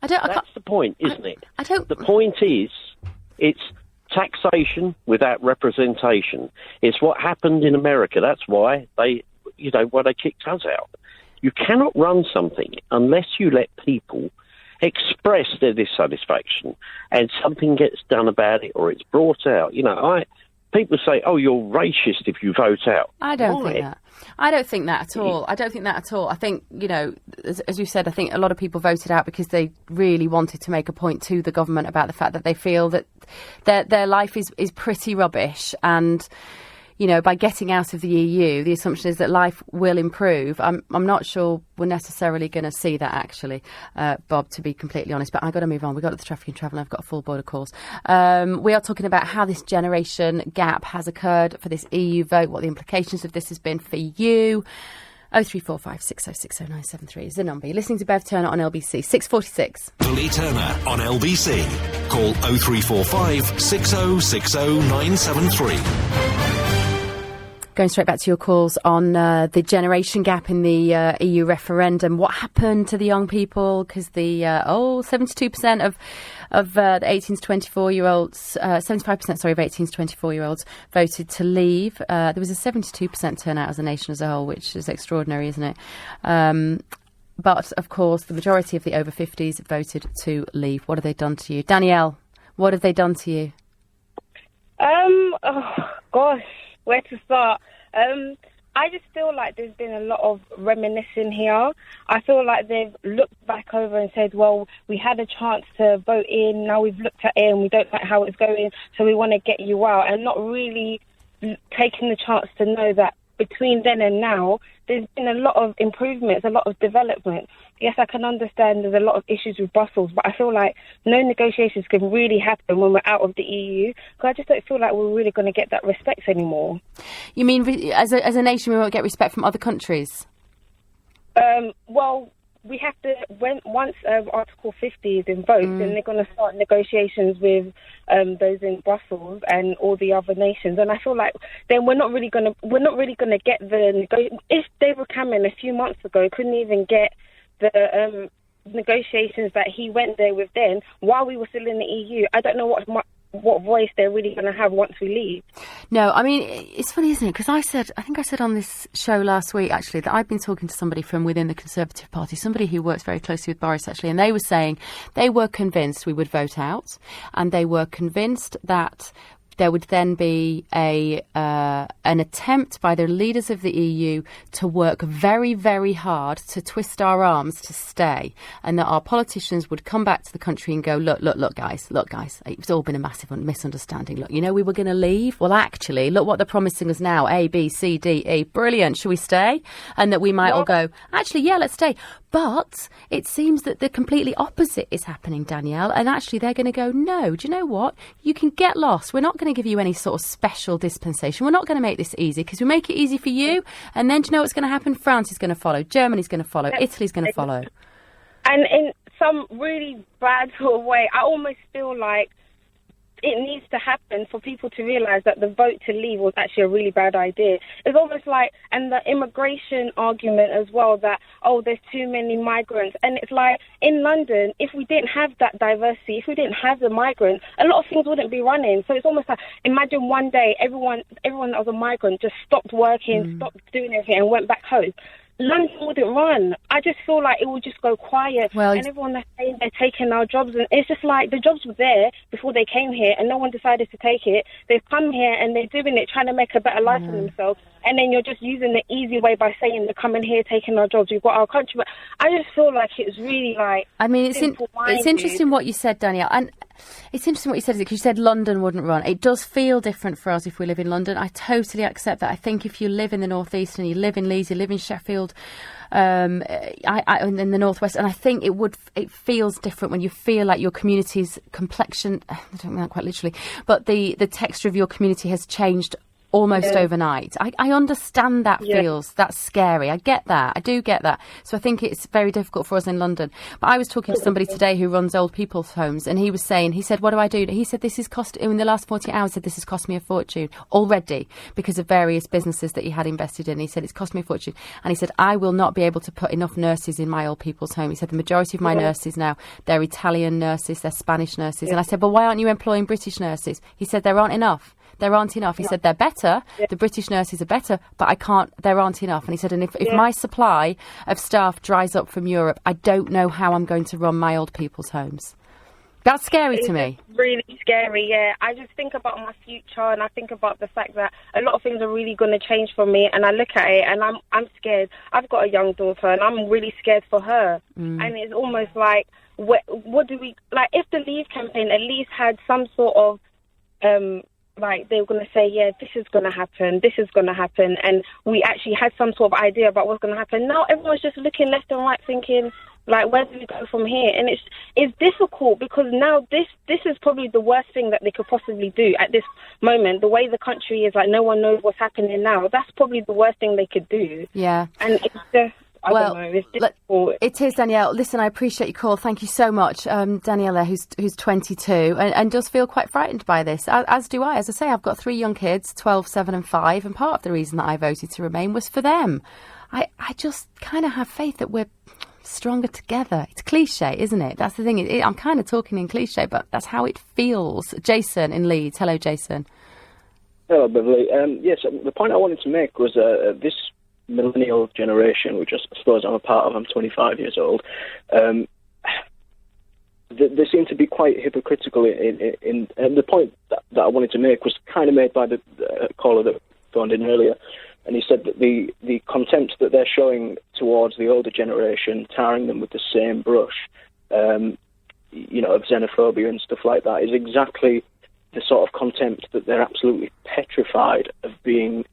That's the point, isn't it? I don't. The point is, it's taxation without representation. It's what happened in America. That's why they kicked us out. You cannot run something unless you let people express their dissatisfaction and something gets done about it or it's brought out. People say, oh, you're racist if you vote out. I don't think that. I don't think that at all. I don't think that at all. I think, as you said, I think a lot of people voted out because they really wanted to make a point to the government about the fact that they feel that their life is pretty rubbish. And, by getting out of the EU, the assumption is that life will improve. I'm not sure we're necessarily going to see that, actually, Bob, to be completely honest. But I've got to move on. We've got the traffic and travel, and I've got a full board of calls. We are talking about how this generation gap has occurred for this EU vote, what the implications of this has been for you. 0345 6060 is the number. You're listening to Bev Turner on LBC. 6:46. Lee Turner on LBC. Call 0345 6060 973. Going straight back to your calls on the generation gap in the EU referendum. What happened to the young people? Because 72% of the 18 to 24-year-olds, 75%, of 18 to 24-year-olds voted to leave. There was a 72% turnout as a nation as a whole, which is extraordinary, isn't it? But, of course, the majority of the over 50s voted to leave. What have they done to you? Danielle, what have they done to you? Where to start? I just feel like there's been a lot of reminiscing here. I feel like they've looked back over and said, well, we had a chance to vote in, now we've looked at it and we don't like how it's going, so we want to get you out, and not really taking the chance to know that between then and now, there's been a lot of improvements, a lot of development. Yes, I can understand there's a lot of issues with Brussels, but I feel like no negotiations can really happen when we're out of the EU, because I just don't feel like we're really going to get that respect anymore. You mean as a nation we won't get respect from other countries? Well, we have to, once Article 50 is invoked, then they're going to start negotiations with those in Brussels and all the other nations. And I feel like then we're not really going to get the if David Cameron a few months ago couldn't even get the negotiations that he went there with then while we were still in the EU, I don't know what voice they're really going to have once we leave. No, I mean, it's funny, isn't it? Because I think I said on this show last week, actually, that I've been talking to somebody from within the Conservative Party, somebody who works very closely with Boris, actually, and they were saying they were convinced we would vote out, and they were convinced that there would then be an attempt by the leaders of the EU to work very, very hard to twist our arms to stay, and that our politicians would come back to the country and go, look, guys, it's all been a massive misunderstanding. Look, we were going to leave. Well, actually, look what they're promising us now. A, B, C, D, E. Brilliant. Shall we stay? And that we might all go, actually, yeah, let's stay. But it seems that the completely opposite is happening, Danielle, and actually they're going to go, no, do you know what? You can get lost. We're not going to give you any sort of special dispensation. We're not going to make this easy, because we make it easy for you, and then do you know what's going to happen? France is going to follow, Germany's going to follow, Italy's going to follow. And in some really bad sort of way, I almost feel like it needs to happen for people to realise that the vote to leave was actually a really bad idea. It's almost like, and the immigration argument as well, that, there's too many migrants. And it's like, in London, if we didn't have that diversity, if we didn't have the migrants, a lot of things wouldn't be running. So it's almost like, imagine one day everyone that was a migrant just stopped working, stopped doing everything and went back home. London wouldn't run. I just feel like it would just go quiet. And everyone that's saying they're taking our jobs, and it's just like the jobs were there before they came here and no one decided to take it. They've come here and they're doing it, trying to make a better life for themselves. And then you're just using the easy way by saying they're coming here, taking our jobs. We've got our country. But I just feel like it's really like... I mean, it's interesting what you said, Danielle. And it's interesting what you said, because you said London wouldn't run. It does feel different for us if we live in London. I totally accept that. I think if you live in the North East and you live in Leeds, you live in Sheffield, in the Northwest, and I think it feels different when you feel like your community's complexion, I don't mean that quite literally, but the texture of your community has changed almost overnight. I understand that that's scary. I get that. I do get that. So I think it's very difficult for us in London. But I was talking to somebody today who runs old people's homes, and he said, what do I do? He said, this has cost, in the last 48 hours, this has cost me a fortune already because of various businesses that he had invested in. He said, it's cost me a fortune. And he said, I will not be able to put enough nurses in my old people's home. He said, the majority of my nurses now, they're Italian nurses, they're Spanish nurses. And I said, well, why aren't you employing British nurses? He said, there aren't enough. There aren't enough. He said, they're better. The British nurses are better, but there aren't enough. And he said, and if my supply of staff dries up from Europe, I don't know how I'm going to run my old people's homes. That's scary to me. Really scary, yeah. I just think about my future, and I think about the fact that a lot of things are really going to change for me, and I look at it and I'm scared. I've got a young daughter, and I'm really scared for her. And it's almost like, what do we, like, if the Leave campaign at least had some sort of, like, they were going to say, yeah, this is going to happen, and we actually had some sort of idea about what's going to happen. Now everyone's just looking left and right thinking, like, where do we go from here? And it's difficult because now this is probably the worst thing that they could possibly do at this moment. The way the country is, like, no one knows what's happening now. That's probably the worst thing they could do. Yeah. And it's just... I don't know, it's difficult. It is, Danielle. Listen, I appreciate your call. Thank you so much. Danielle, who's 22 and does feel quite frightened by this, as do I. As I say, I've got 3 young kids, 12, 7 and 5, and part of the reason that I voted to remain was for them. I just kind of have faith that we're stronger together. It's cliche, isn't it? That's the thing. I'm kind of talking in cliche, but that's how it feels. Jason in Leeds. Hello, Jason. Hello, Beverley. Yes, the point I wanted to make was this millennial generation, which I suppose I'm a part of, I'm 25 years old, they seem to be quite hypocritical in the point that I wanted to make was kind of made by the caller that phoned in earlier, and he said that the contempt that they're showing towards the older generation, tarring them with the same brush, of xenophobia and stuff like that, is exactly the sort of contempt that they're absolutely petrified of being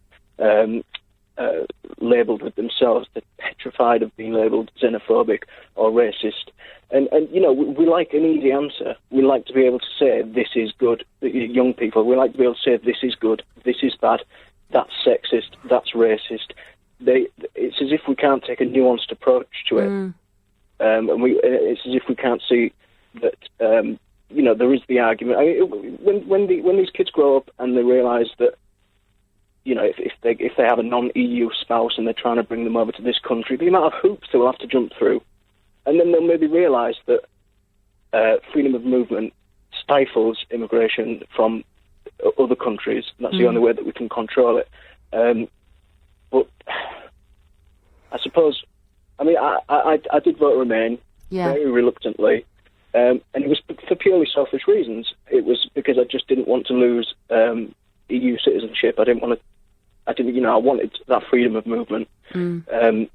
labelled with themselves. They're petrified of being labelled xenophobic or racist. And we like an easy answer. We like to be able to say, this is good. Young people, we like to be able to say, this is good, this is bad, that's sexist, that's racist. It's as if we can't take a nuanced approach to it. And it's as if we can't see that, there is the argument. I mean, when these kids grow up and they realise that, if they have a non-EU spouse and they're trying to bring them over to this country, the amount of hoops they'll have to jump through, and then they'll maybe realise that freedom of movement stifles immigration from other countries. And that's the only way that we can control it. But I suppose, I did vote Remain very reluctantly, and it was for purely selfish reasons. It was because I just didn't want to lose EU citizenship. I wanted that freedom of movement. You're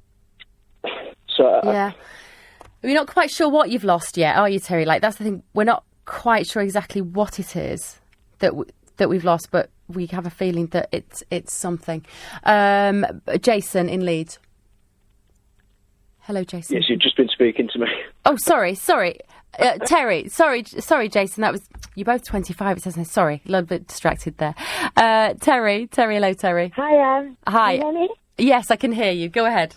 not quite sure what you've lost yet, are you, Terry? Like, that's the thing. We're not quite sure exactly what it is that we've lost, but we have a feeling that it's something. Jason in Leeds. Hello, Jason. Yes, you've just been speaking to me. Oh, sorry. Terry, sorry, Jason. That was, you're both 25. It says, sorry, a little bit distracted there. Terry, hello, Terry. Hi. Hi. Can you hear me? Yes, I can hear you. Go ahead.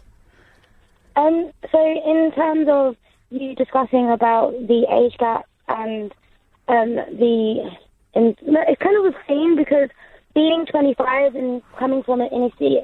So in terms of you discussing about the age gap and it's kind of a theme because being 25 and coming from an inner city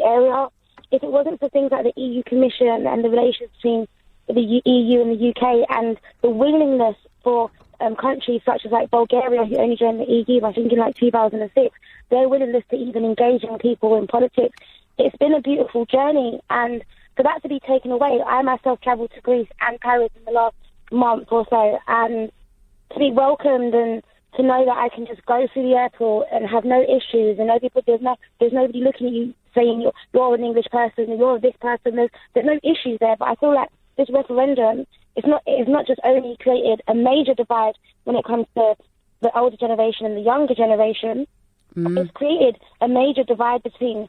area, if it wasn't for things like the EU Commission and the relations between the EU and the UK and the willingness for countries such as like Bulgaria, who only joined the EU, I think in like 2006, their willingness to even engage in people in politics, it's been a beautiful journey. And for that to be taken away, I myself travelled to Greece and Paris in the last month or so, and to be welcomed and to know that I can just go through the airport and have no issues, and there's nobody looking at you saying you're an English person, you're this person. There's no issues there. But I feel like this referendum it's not just only created a major divide when it comes to the older generation and the younger generation. It's created a major divide between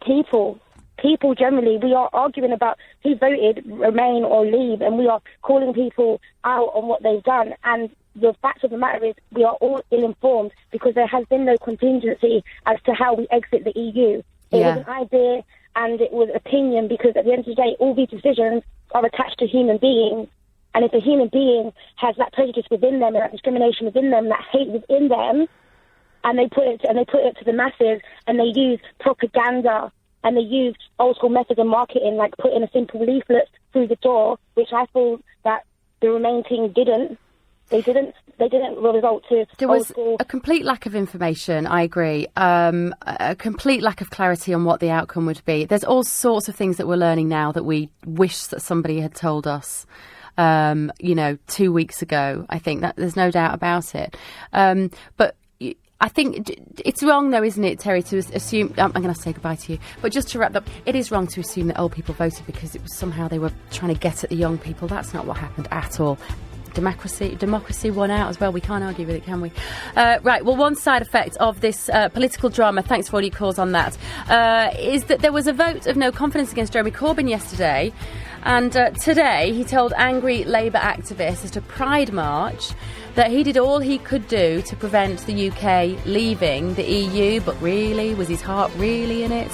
people. People generally, we are arguing about who voted Remain or Leave, and we are calling people out on what they've done. And the fact of the matter is we are all ill-informed because there has been no contingency as to how we exit the EU. It was an idea and it was opinion, because at the end of the day, all these decisions are attached to human beings. And if a human being has that prejudice within them and that discrimination within them, that hate within them, and they put it to the masses, and they use propaganda and they use old school methods of marketing, like putting a simple leaflet through the door, which I feel that the Remain team didn't. They didn't result to there was a complete lack of information. I agree. A complete lack of clarity on what the outcome would be. There's all sorts of things that we're learning now that we wish that somebody had told us. 2 weeks ago. I think that there's no doubt about it. But I think it's wrong, though, isn't it, Terry, to assume... I'm going to say goodbye to you. But just to wrap up, it is wrong to assume that old people voted because it was somehow they were trying to get at the young people. That's not what happened at all. Democracy won out as well. We can't argue with it, can we? Right, well, one side effect of this political drama, thanks for all your calls on that, is that there was a vote of no confidence against Jeremy Corbyn yesterday. And today he told angry Labour activists at a Pride March that he did all he could do to prevent the UK leaving the EU. But really, was his heart really in it?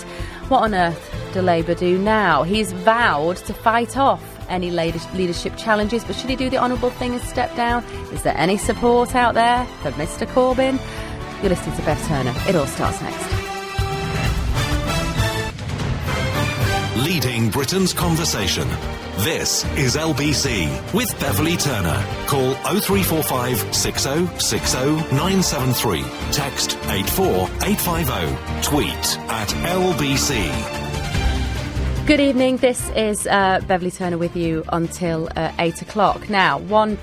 What on earth do Labour do now? He's vowed to fight off any leadership challenges, but should he do the honourable thing and step down? Is there any support out there for Mr Corbyn? You're listening to Bev Turner. It all starts next. Leading Britain's conversation. This is LBC with Beverley Turner. Call 0345 6060 973. Text 84850. Tweet at LBC. Good evening. This is Beverley Turner with you until 8 o'clock. Now, one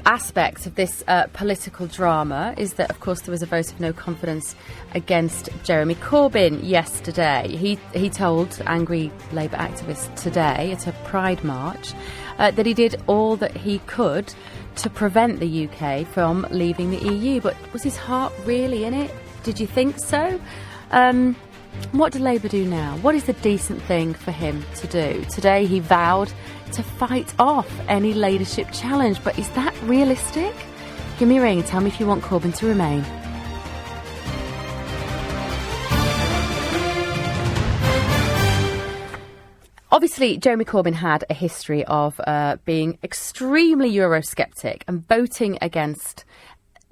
aspect of this political drama is that, of course, there was a vote of no confidence against Jeremy Corbyn yesterday. He told angry Labour activists today at a Pride March that he did all that he could to prevent the UK from leaving the EU. But was his heart really in it? Did you think so? What do Labour do now? What is the decent thing for him to do? Today he vowed to fight off any leadership challenge, but is that realistic? Give me a ring and tell me if you want Corbyn to remain. Obviously, Jeremy Corbyn had a history of being extremely Eurosceptic and voting against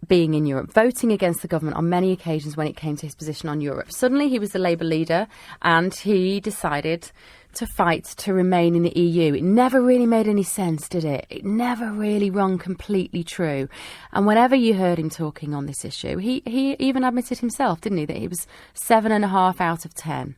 being in Europe, voting against the government on many occasions when it came to his position on Europe. Suddenly he was the Labour leader and he decided to fight to remain in the EU. It never really made any sense, did it? It never really rung completely true. And whenever you heard him talking on this issue, he even admitted himself, didn't he, that he was 7.5 out of 10.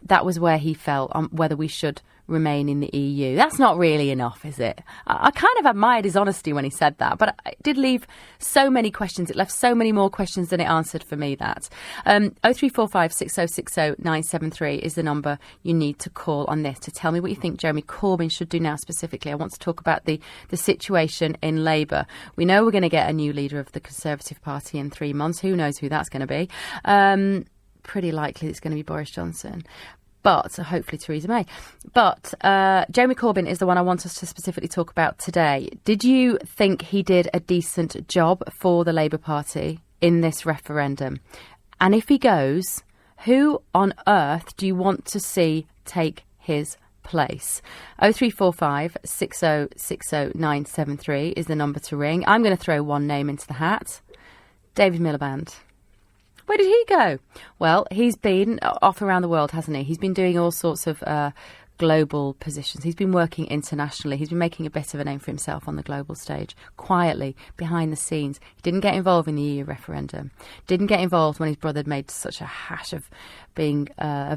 That was where he felt on whether we should remain in the EU. That's not really enough, is it? I kind of admired his honesty when he said that, but it did leave so many questions. It left so many more questions than it answered for me, that. 0345 6060 973 is the number you need to call on this to tell me what you think Jeremy Corbyn should do now specifically. I want to talk about the situation in Labour. We know we're going to get a new leader of the Conservative Party in 3 months. Who knows who that's going to be? Pretty likely it's going to be Boris Johnson. But hopefully Theresa May. But Jeremy Corbyn is the one I want us to specifically talk about today. Did you think he did a decent job for the Labour Party in this referendum? And if he goes, who on earth do you want to see take his place? 0345 6060 973 is the number to ring. I'm going to throw one name into the hat. David Miliband. Where did he go? Well, he's been off around the world, hasn't he? He's been doing all sorts of global positions. He's been working internationally. He's been making a bit of a name for himself on the global stage, quietly, behind the scenes. He didn't get involved in the EU referendum. Didn't get involved when his brother made such a hash of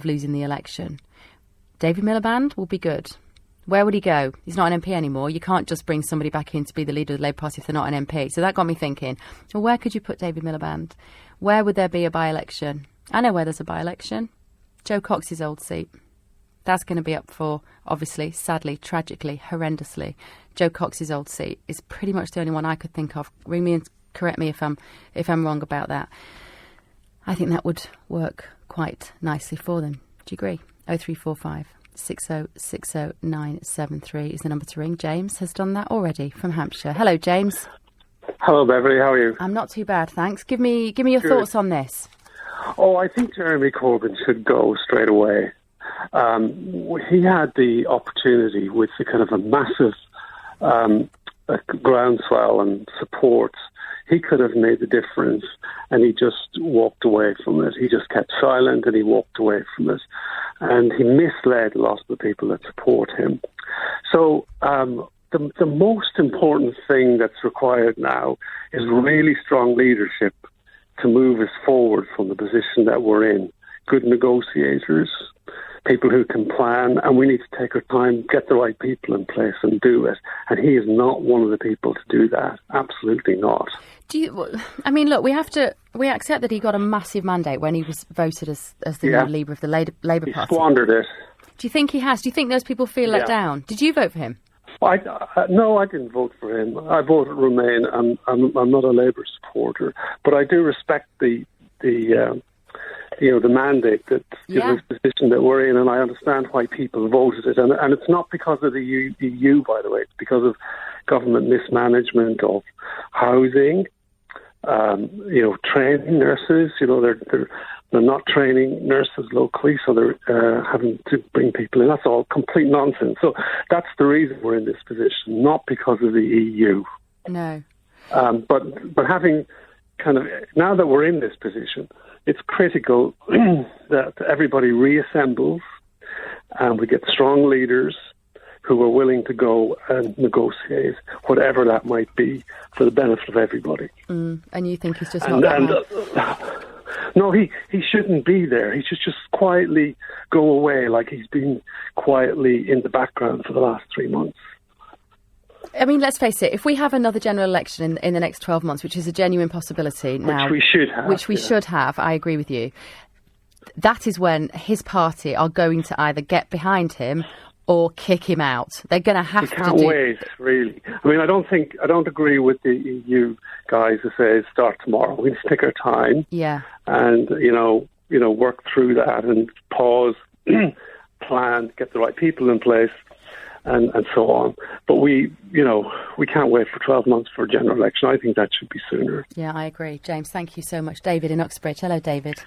losing the election. David Miliband will be good. Where would he go? He's not an MP anymore. You can't just bring somebody back in to be the leader of the Labour Party if they're not an MP. So that got me thinking, well, where could you put David Miliband? Where would there be a by-election? I know where there's a by-election. Joe Cox's old seat. That's going to be up for, obviously, sadly, tragically, horrendously. Joe Cox's old seat is pretty much the only one I could think of. Ring me and correct me if I'm wrong about that. I think that would work quite nicely for them. Do you agree? 0345 6060 973 is the number to ring. James has done that already from Hampshire. Hello, James. Hello, Beverley. How are you? I'm not too bad, thanks. Give me your thoughts on this. Oh, I think Jeremy Corbyn should go straight away. He had the opportunity with the kind of a massive groundswell and support. He could have made the difference, and he just walked away from it. He just kept silent, and he walked away from it. And he misled a lot of the people that support him. So the most important thing that's required now is really strong leadership to move us forward from the position that we're in. Good negotiators, people who can plan, and we need to take our time, get the right people in place and do it. And he is not one of the people to do that. Absolutely not. Look, we accept that he got a massive mandate when he was voted as the new leader of the Labour Party. He squandered it. Do you think he has? Do you think those people feel let down? Did you vote for him? No, I didn't vote for him. I voted Remain. I'm not a Labour supporter, but I do respect the mandate that the position that we're in, and I understand why people voted it. And it's not because of the EU, by the way. It's because of government mismanagement of housing, training nurses. They're not training nurses locally, so they're having to bring people in. That's all complete nonsense. So that's the reason we're in this position, not because of the EU. No. But having kind of, now that we're in this position, it's critical that everybody reassembles and we get strong leaders who are willing to go and negotiate, whatever that might be, for the benefit of everybody. And you think he's just not that No, he shouldn't be there. He should just quietly go away like he's been quietly in the background for the last 3 months. I mean, let's face it, if we have another general election in the next 12 months, which is a genuine possibility now... Which we should have. Which we should have, I agree with you. That is when his party are going to either get behind him or kick him out. They're going to have to do... We can't wait, really. I mean, I don't agree with the EU guys who say start tomorrow. We need to take our time. Yeah. And, work through that and pause, plan, get the right people in place and so on. But we can't wait for 12 months for a general election. I think that should be sooner. Yeah, I agree. James, thank you so much. David in Uxbridge. Hello, David.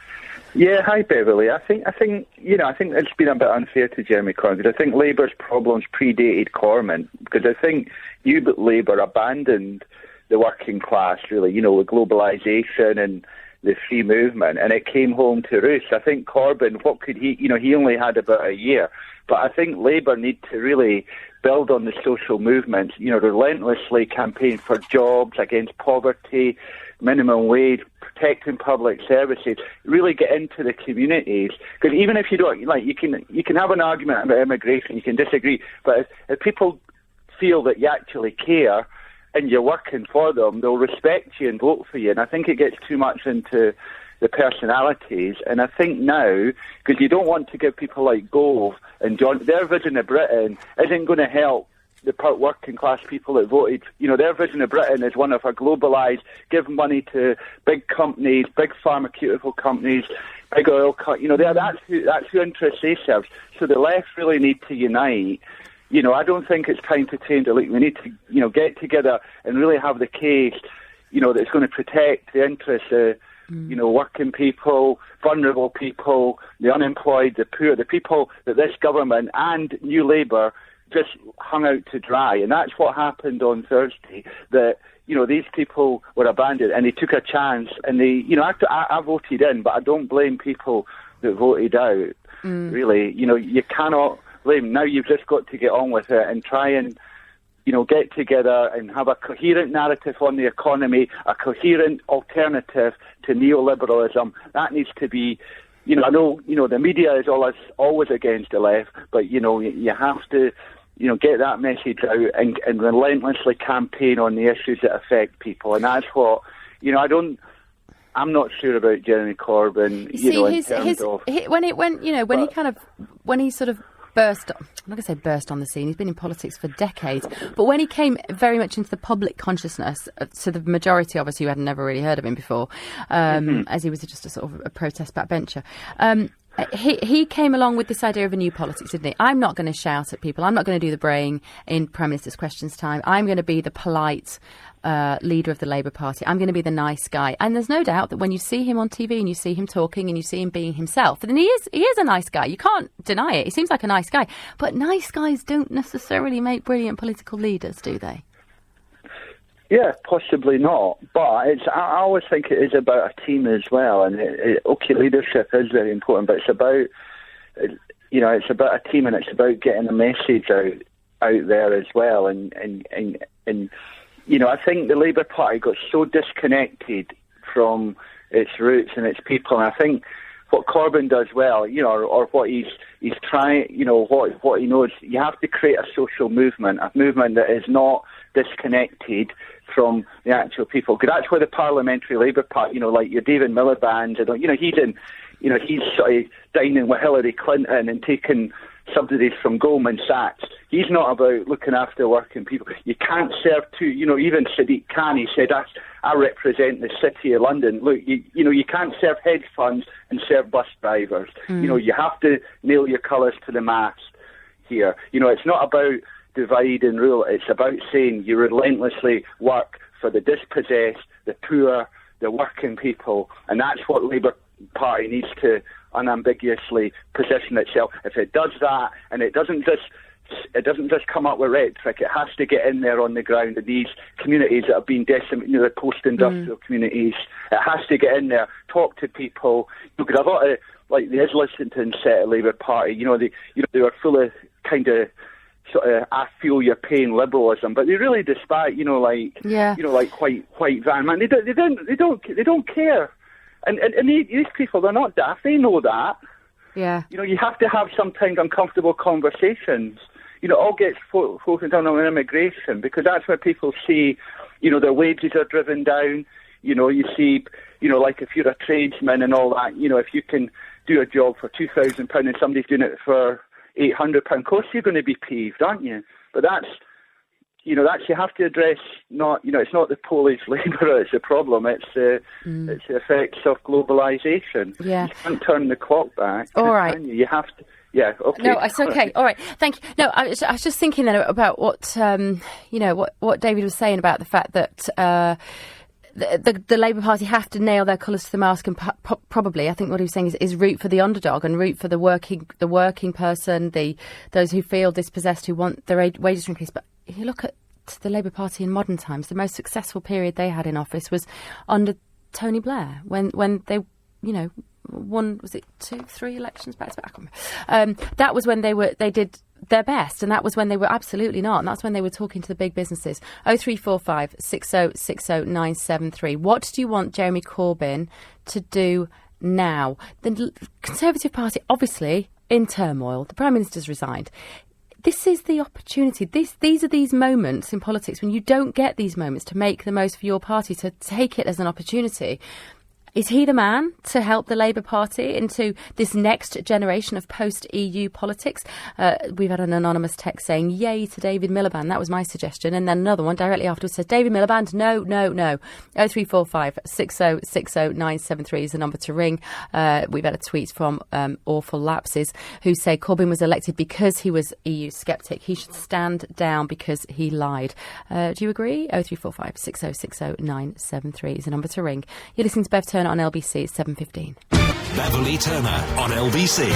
Yeah, hi, Beverley. I think it's been a bit unfair to Jeremy Corbyn, because I think Labour's problems predated Corbyn, because I think Labour abandoned the working class, really, with globalisation and the free movement, and it came home to roost. I think Corbyn, what could he, he only had about a year, but I think Labour need to really build on the social movement, relentlessly campaign for jobs, against poverty, minimum wage, protecting public services, really get into the communities. Because even if you don't, you can have an argument about immigration, you can disagree, but if people feel that you actually care and you're working for them, they'll respect you and vote for you. And I think it gets too much into the personalities. And I think now, because you don't want to give people like Gove and John, their vision of Britain isn't going to help the working class people that voted. Their vision of Britain is one of a globalised, give money to big companies, big pharmaceutical companies, big oil companies. That's who interests they serve. So the left really need to unite. I don't think it's time to change the league. We need to, get together and really have the case, that's going to protect the interests of, working people, vulnerable people, the unemployed, the poor, the people that this government and New Labour just hung out to dry. And that's what happened on Thursday, that, these people were abandoned and they took a chance and they, I voted in, but I don't blame people that voted out, really. You cannot blame. Now you've just got to get on with it and try and, get together and have a coherent narrative on the economy, a coherent alternative to neoliberalism. That needs to be, I know, the media is always against the left, but, you have to, get that message out and relentlessly campaign on the issues that affect people. And that's what, I'm not sure about Jeremy Corbyn, when he sort of burst, I'm not going to say burst on the scene, he's been in politics for decades, but when he came very much into the public consciousness, to the majority of us who had never really heard of him before, as he was just a sort of a protest backbencher, he came along with this idea of a new politics, didn't he? I'm not going to shout at people. I'm not going to do the braying in Prime Minister's Questions time. I'm going to be the polite, leader of the Labour Party. I'm going to be the nice guy. And there's no doubt that when you see him on TV and you see him talking and you see him being himself, then he is a nice guy. You can't deny it. He seems like a nice guy. But nice guys don't necessarily make brilliant political leaders, do they? Yeah, possibly not. But I always think it is about a team as well. And okay, leadership is very important, but it's about it's about a team, and it's about getting a message out there as well. And I think the Labour Party got so disconnected from its roots and its people. And I think what Corbyn does well, or what he's trying, what he knows, you have to create a social movement, a movement that is not disconnected from the actual people. Because that's where the Parliamentary Labour Party, like your David Miliband, he's sort of dining with Hillary Clinton and taking subsidies from Goldman Sachs. He's not about looking after working people. You can't serve two. Even Sadiq Khan, he said, I represent the city of London. Look, you can't serve hedge funds and serve bus drivers. You have to nail your colours to the mast here. It's not about divide and rule. It's about saying you relentlessly work for the dispossessed, the poor, the working people, and that's what Labour Party needs to unambiguously position itself. If it does that, and it doesn't just come up with rhetoric, it has to get in there on the ground in these communities that have been decimated, the post-industrial communities. It has to get in there, talk to people. Because a lot of the Islington set of Labour Party, they were full of kind of sort of I feel your pain liberalism, but they really despise white van man. They don't care. And these people, they're not daft. They know that. Yeah. You have to have sometimes uncomfortable conversations. It all gets focused on immigration because that's where people see, their wages are driven down. You see, like if you're a tradesman and all that, if you can do a job for £2,000 and somebody's doing it for £800, of course you're going to be peeved, aren't you? But that's you have to address it's not the Polish Labour that's the problem, it's the effects of globalisation. Yeah. You can't turn the clock back. All right. Can you? You have to. Yeah, okay. No, it's okay. All right, thank you. No, I was just thinking then about what David was saying about the fact that the Labour Party have to nail their colours to the mast, and probably, I think what he was saying is root for the underdog and root for the working person, those who feel dispossessed, who want their wages to increase. But if you look at the Labour Party in modern times, the most successful period they had in office was under Tony Blair, when they, won, was it 2-3 elections back to back? That was when they did their best, and that was when they were absolutely not, and that's when they were talking to the big businesses. 0345 6060 973. What do you want Jeremy Corbyn to do now? The Conservative Party, obviously in turmoil. The Prime Minister's resigned. This is the opportunity. These are these moments in politics when you don't get these moments to make the most for your party, to take it as an opportunity. Is he the man to help the Labour Party into this next generation of post-EU politics? We've had an anonymous text saying, yay to David Miliband. That was my suggestion. And then another one directly afterwards says, David Miliband, no. 0345 6060 973 is the number to ring. We've had a tweet from Awful Lapses who say Corbyn was elected because he was EU sceptic. He should stand down because he lied. Do you agree? 0345 6060 973 is the number to ring. You're listening to Bev Turner on LBC. It's 7:15. Beverley Turner on LBC.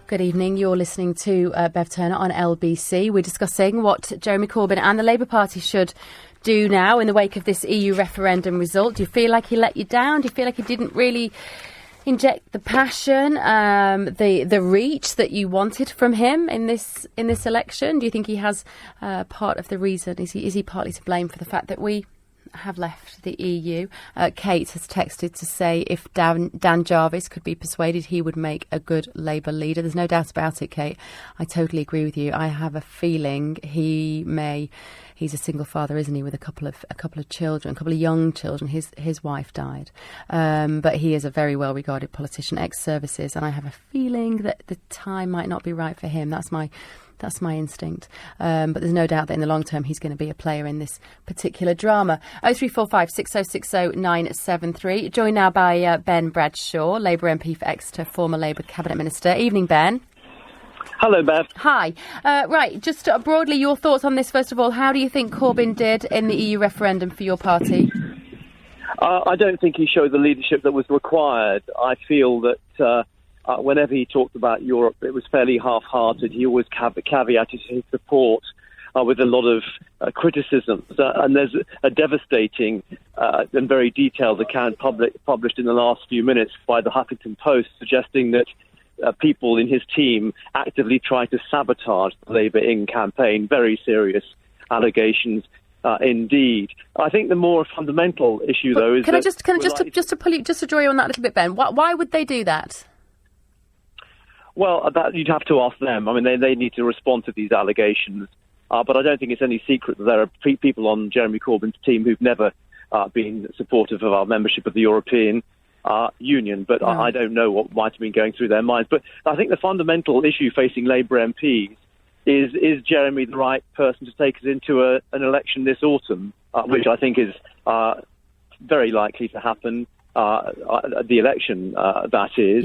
Good evening. You're listening to Bev Turner on LBC. We're discussing what Jeremy Corbyn and the Labour Party should do now in the wake of this EU referendum result. Do you feel like he let you down? Do you feel like he didn't really inject the passion, the reach that you wanted from him in this election? Do you think he has part of the reason? Is he partly to blame for the fact that we have left the EU? Kate has texted to say if Dan Jarvis could be persuaded, he would make a good Labour leader. There's no doubt about it, Kate. I totally agree with you. I have a feeling he's a single father, isn't he, with a couple of children, a couple of young children. His wife died, but he is a very well regarded politician, ex-services, and I have a feeling that the time might not be right for him. That's my instinct. But there's no doubt that in the long term, he's going to be a player in this particular drama. 0345 6060 973. Joined now by Ben Bradshaw, Labour MP for Exeter, former Labour Cabinet Minister. Evening, Ben. Hello, Bev. Hi. Right, just broadly, your thoughts on this, first of all. How do you think Corbyn did in the EU referendum for your party? I don't think he showed the leadership that was required. I feel that whenever he talked about Europe, it was fairly half-hearted. He always caveated his support with a lot of criticisms. And there's a devastating and very detailed account published in the last few minutes by the Huffington Post suggesting that people in his team actively try to sabotage the Labour In campaign. Very serious allegations. Indeed, I think the more fundamental issue, though, is just to draw you on that a little bit, Ben. Why would they do that? Well, that you'd have to ask them. I mean, they need to respond to these allegations. But I don't think it's any secret that there are people on Jeremy Corbyn's team who've never been supportive of our membership of the European Union. But I don't know what might have been going through their minds. But I think the fundamental issue facing Labour MPs is Jeremy the right person to take us into an election this autumn, which I think is very likely to happen, the election, that is,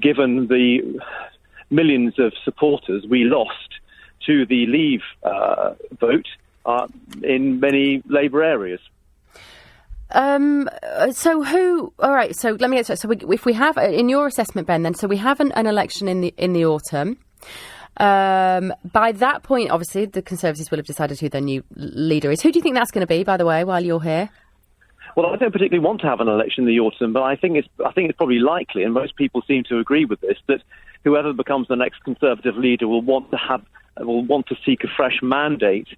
given the millions of supporters we lost to the Leave vote in many Labour areas. So let me get to it. So if we have, in your assessment, Ben, then, so we have an election in the autumn. By that point, obviously, the Conservatives will have decided who their new leader is. Who do you think that's going to be, by the way, while you're here? Well, I don't particularly want to have an election in the autumn, but I think it's probably likely, and most people seem to agree with this, that whoever becomes the next Conservative leader will want to seek a fresh mandate,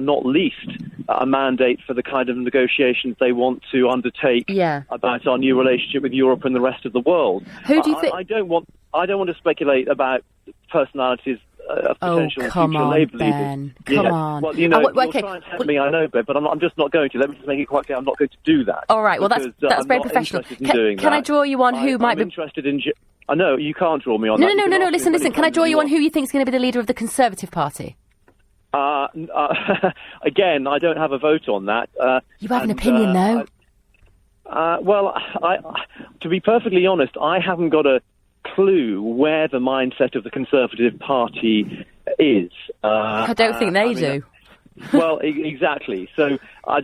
not least a mandate for the kind of negotiations they want to undertake about our new relationship with Europe and the rest of the world. Who do you think? I don't want to speculate about personalities of potential future Labour leaders. Come on. Well, you're trying to tempt me, I know, but I'm just not going to. Let me just make it quite clear, I'm not going to do that. All right, well, that's very professional. Can I draw you on who might be interested in? I know you can't draw me on. No. Listen. Can I draw you on who you think is going to be the leader of the Conservative Party? Again, I don't have a vote on that. You have an opinion, though. To be perfectly honest, I haven't got a clue where the mindset of the Conservative Party is. I don't think they do. Well, exactly. So I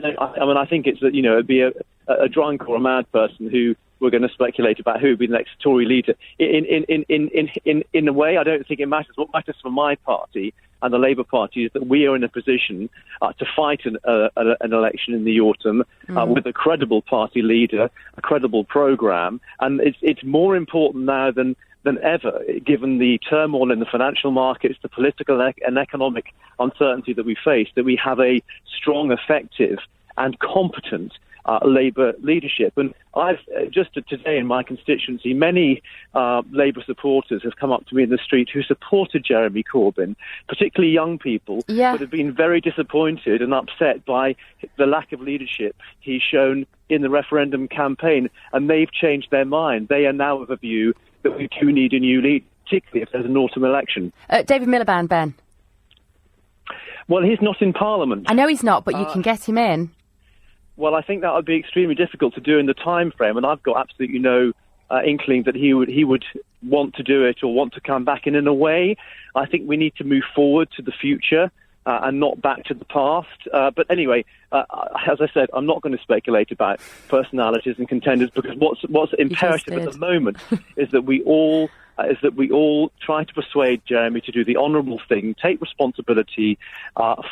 think it's that it'd be a drunk or a mad person who we're going to speculate about who would be the next Tory leader. In a way, I don't think it matters. What matters for my party and the Labour Party is that we are in a position to fight an election in the autumn with a credible party leader, a credible programme, and it's more important now than ever, given the turmoil in the financial markets, the political and economic uncertainty that we face, that we have a strong, effective and competent Labour leadership. And I've just today in my constituency, many Labour supporters have come up to me in the street who supported Jeremy Corbyn, particularly young people, but have been very disappointed and upset by the lack of leadership he's shown in the referendum campaign, and they've changed their mind. They are now of a view that we do need a new leader, particularly if there's an autumn election. David Miliband, Ben. Well, he's not in Parliament. I know he's not, but you can get him in. Well, I think that would be extremely difficult to do in the time frame, and I've got absolutely no inkling that he would want to do it or want to come back. And in a way, I think we need to move forward to the future and not back to the past. But anyway, as I said, I'm not going to speculate about personalities and contenders, because what's imperative at the moment is that we all try to persuade Jeremy to do the honourable thing, take responsibility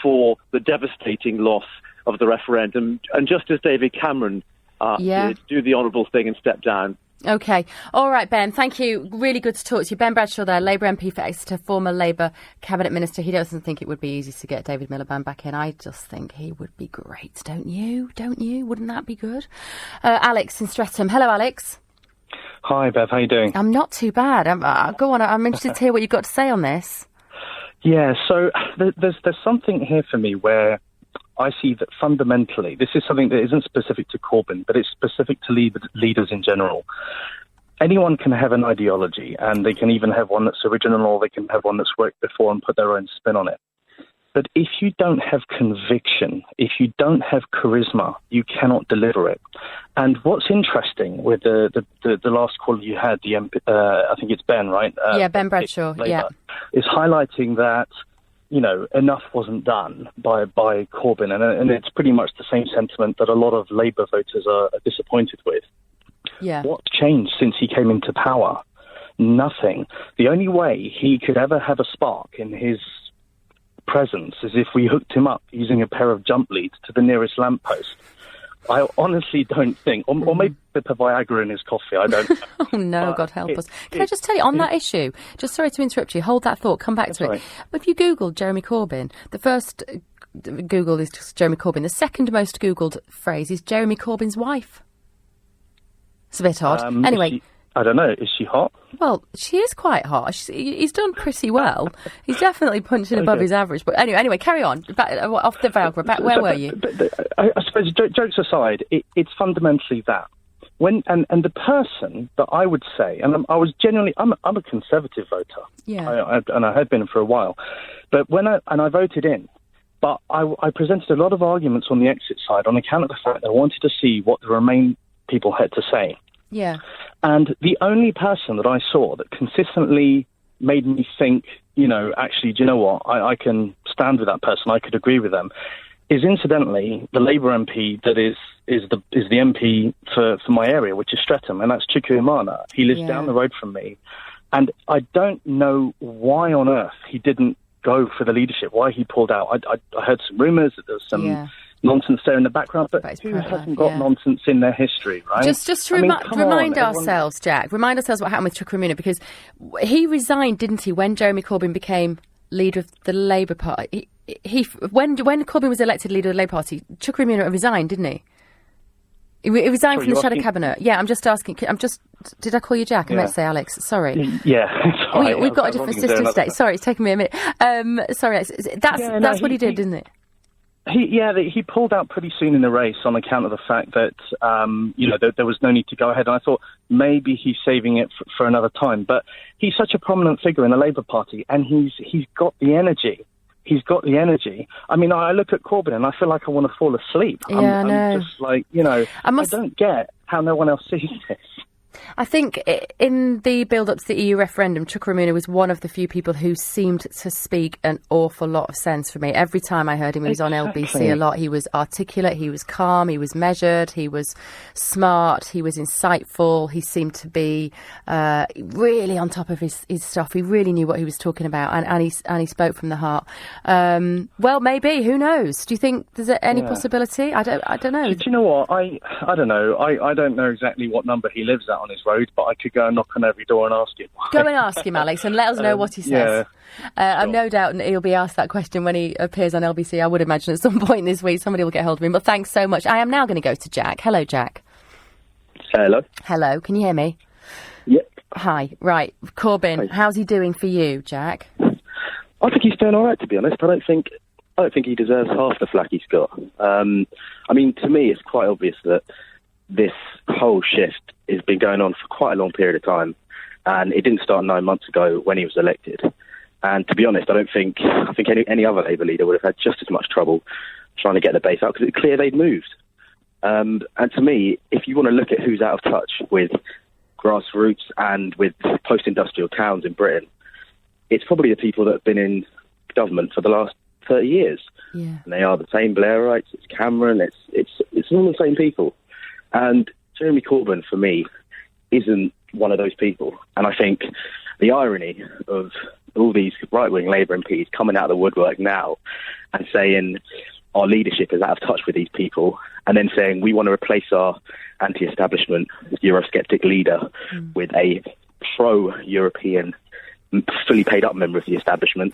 for the devastating loss of the referendum, and just as David Cameron did, do the honourable thing and step down. OK. All right, Ben, thank you. Really good to talk to you. Ben Bradshaw there, Labour MP for Exeter, former Labour Cabinet Minister. He doesn't think it would be easy to get David Miliband back in. I just think he would be great, don't you? Don't you? Wouldn't that be good? Alex in Streatham. Hello, Alex. Hi, Bev. How are you doing? I'm not too bad. Go on. I'm interested to hear what you've got to say on this. Yeah, so there's something here for me where I see that fundamentally, this is something that isn't specific to Corbyn, but it's specific to leaders in general. Anyone can have an ideology, and they can even have one that's original, or they can have one that's worked before and put their own spin on it. But if you don't have conviction, if you don't have charisma, you cannot deliver it. And what's interesting with the last caller you had, the MP, I think it's Ben, right? Ben Bradshaw, is highlighting that, you know, enough wasn't done by Corbyn, and it's pretty much the same sentiment that a lot of Labour voters are disappointed with. Yeah. What's changed since he came into power? Nothing. The only way he could ever have a spark in his presence is if we hooked him up using a pair of jump leads to the nearest lamppost. I honestly don't think, or maybe a bit of Viagra in his coffee, I don't know. Oh no, God help us. Can I just tell you, on that issue, just sorry to interrupt you, hold that thought, come back to it. Right. If you Google Jeremy Corbyn, the first Google is just Jeremy Corbyn, the second most Googled phrase is Jeremy Corbyn's wife. It's a bit odd. Anyway. I don't know, is she hot? Well, she is quite hot. He's done pretty well. He's definitely punching above his average. But anyway, carry on. Back, off the Viagra. Where were you? I suppose, jokes aside, it's fundamentally that. And the person that I would say, and I was genuinely, I'm a Conservative voter. Yeah. And I have been for a while. But I voted in. But I presented a lot of arguments on the exit side on account of the fact that I wanted to see what the Remain people had to say. Yeah. And the only person that I saw that consistently made me think, you know, actually, do you know what? I can stand with that person. I could agree with them. Is incidentally the Labour MP that is the MP for my area, which is Streatham, and that's Chukwuemeka. He lives down the road from me, and I don't know why on earth he didn't go for the leadership. Why he pulled out? I heard some rumours that there was some nonsense there in the background, but who hasn't got nonsense in their history, right? Just to remind ourselves, Jack, remind ourselves what happened with Chukwuemeka, because he resigned, didn't he, when Jeremy Corbyn became leader of the Labour Party? When Corbyn was elected leader of the Labour Party, Chukwuemeka resigned, didn't he? He resigned from the shadow cabinet. Yeah, I'm just asking. Did I call you Jack? I meant to say Alex. Sorry. Yeah. We've got a different system today. Sorry, it's taken me a minute. Sorry, that's what he did, didn't it? He pulled out pretty soon in the race on account of the fact that there was no need to go ahead. And I thought maybe he's saving it for another time. But he's such a prominent figure in the Labour Party, and he's got the energy. He's got the energy. I mean, I look at Corbyn and I feel like I want to fall asleep. I'm just like, I don't get how no one else sees this. I think in the build-up to the EU referendum, Chukwuemeka was one of the few people who seemed to speak an awful lot of sense for me. Every time I heard him, he was on LBC a lot. He was articulate, he was calm, he was measured, he was smart, he was insightful. He seemed to be really on top of his stuff. He really knew what he was talking about, and he spoke from the heart. Well, maybe, who knows? Do you think there's any possibility? I don't know. Do you know what? I don't know. I don't know exactly what number he lives at on his road, but I could go and knock on every door and ask him. Go and ask him, Alex, and let us know what he says. I've no doubt he'll be asked that question when he appears on LBC, I would imagine, at some point this week. Somebody will get hold of him. But thanks so much. I am now going to go to Jack. Hello, Jack. Hello. Hello. Can you hear me? Yep. Hi. Right. Corbyn, how's he doing for you, Jack? I think he's doing all right, to be honest. I don't think he deserves half the flack he's got. I mean, to me, it's quite obvious that this whole shift has been going on for quite a long period of time, and it didn't start 9 months ago when he was elected. And to be honest, I think any other Labour leader would have had just as much trouble trying to get the base out, because it's clear they'd moved. And to me, if you want to look at who's out of touch with grassroots and with post-industrial towns in Britain, it's probably the people that have been in government for the last 30 years. Yeah. And they are the same Blairites, it's Cameron, it's all the same people. And Jeremy Corbyn, for me, isn't one of those people. And I think the irony of all these right-wing Labour MPs coming out of the woodwork now and saying our leadership is out of touch with these people, and then saying we want to replace our anti-establishment Eurosceptic leader with a pro-European, fully paid-up member of the establishment.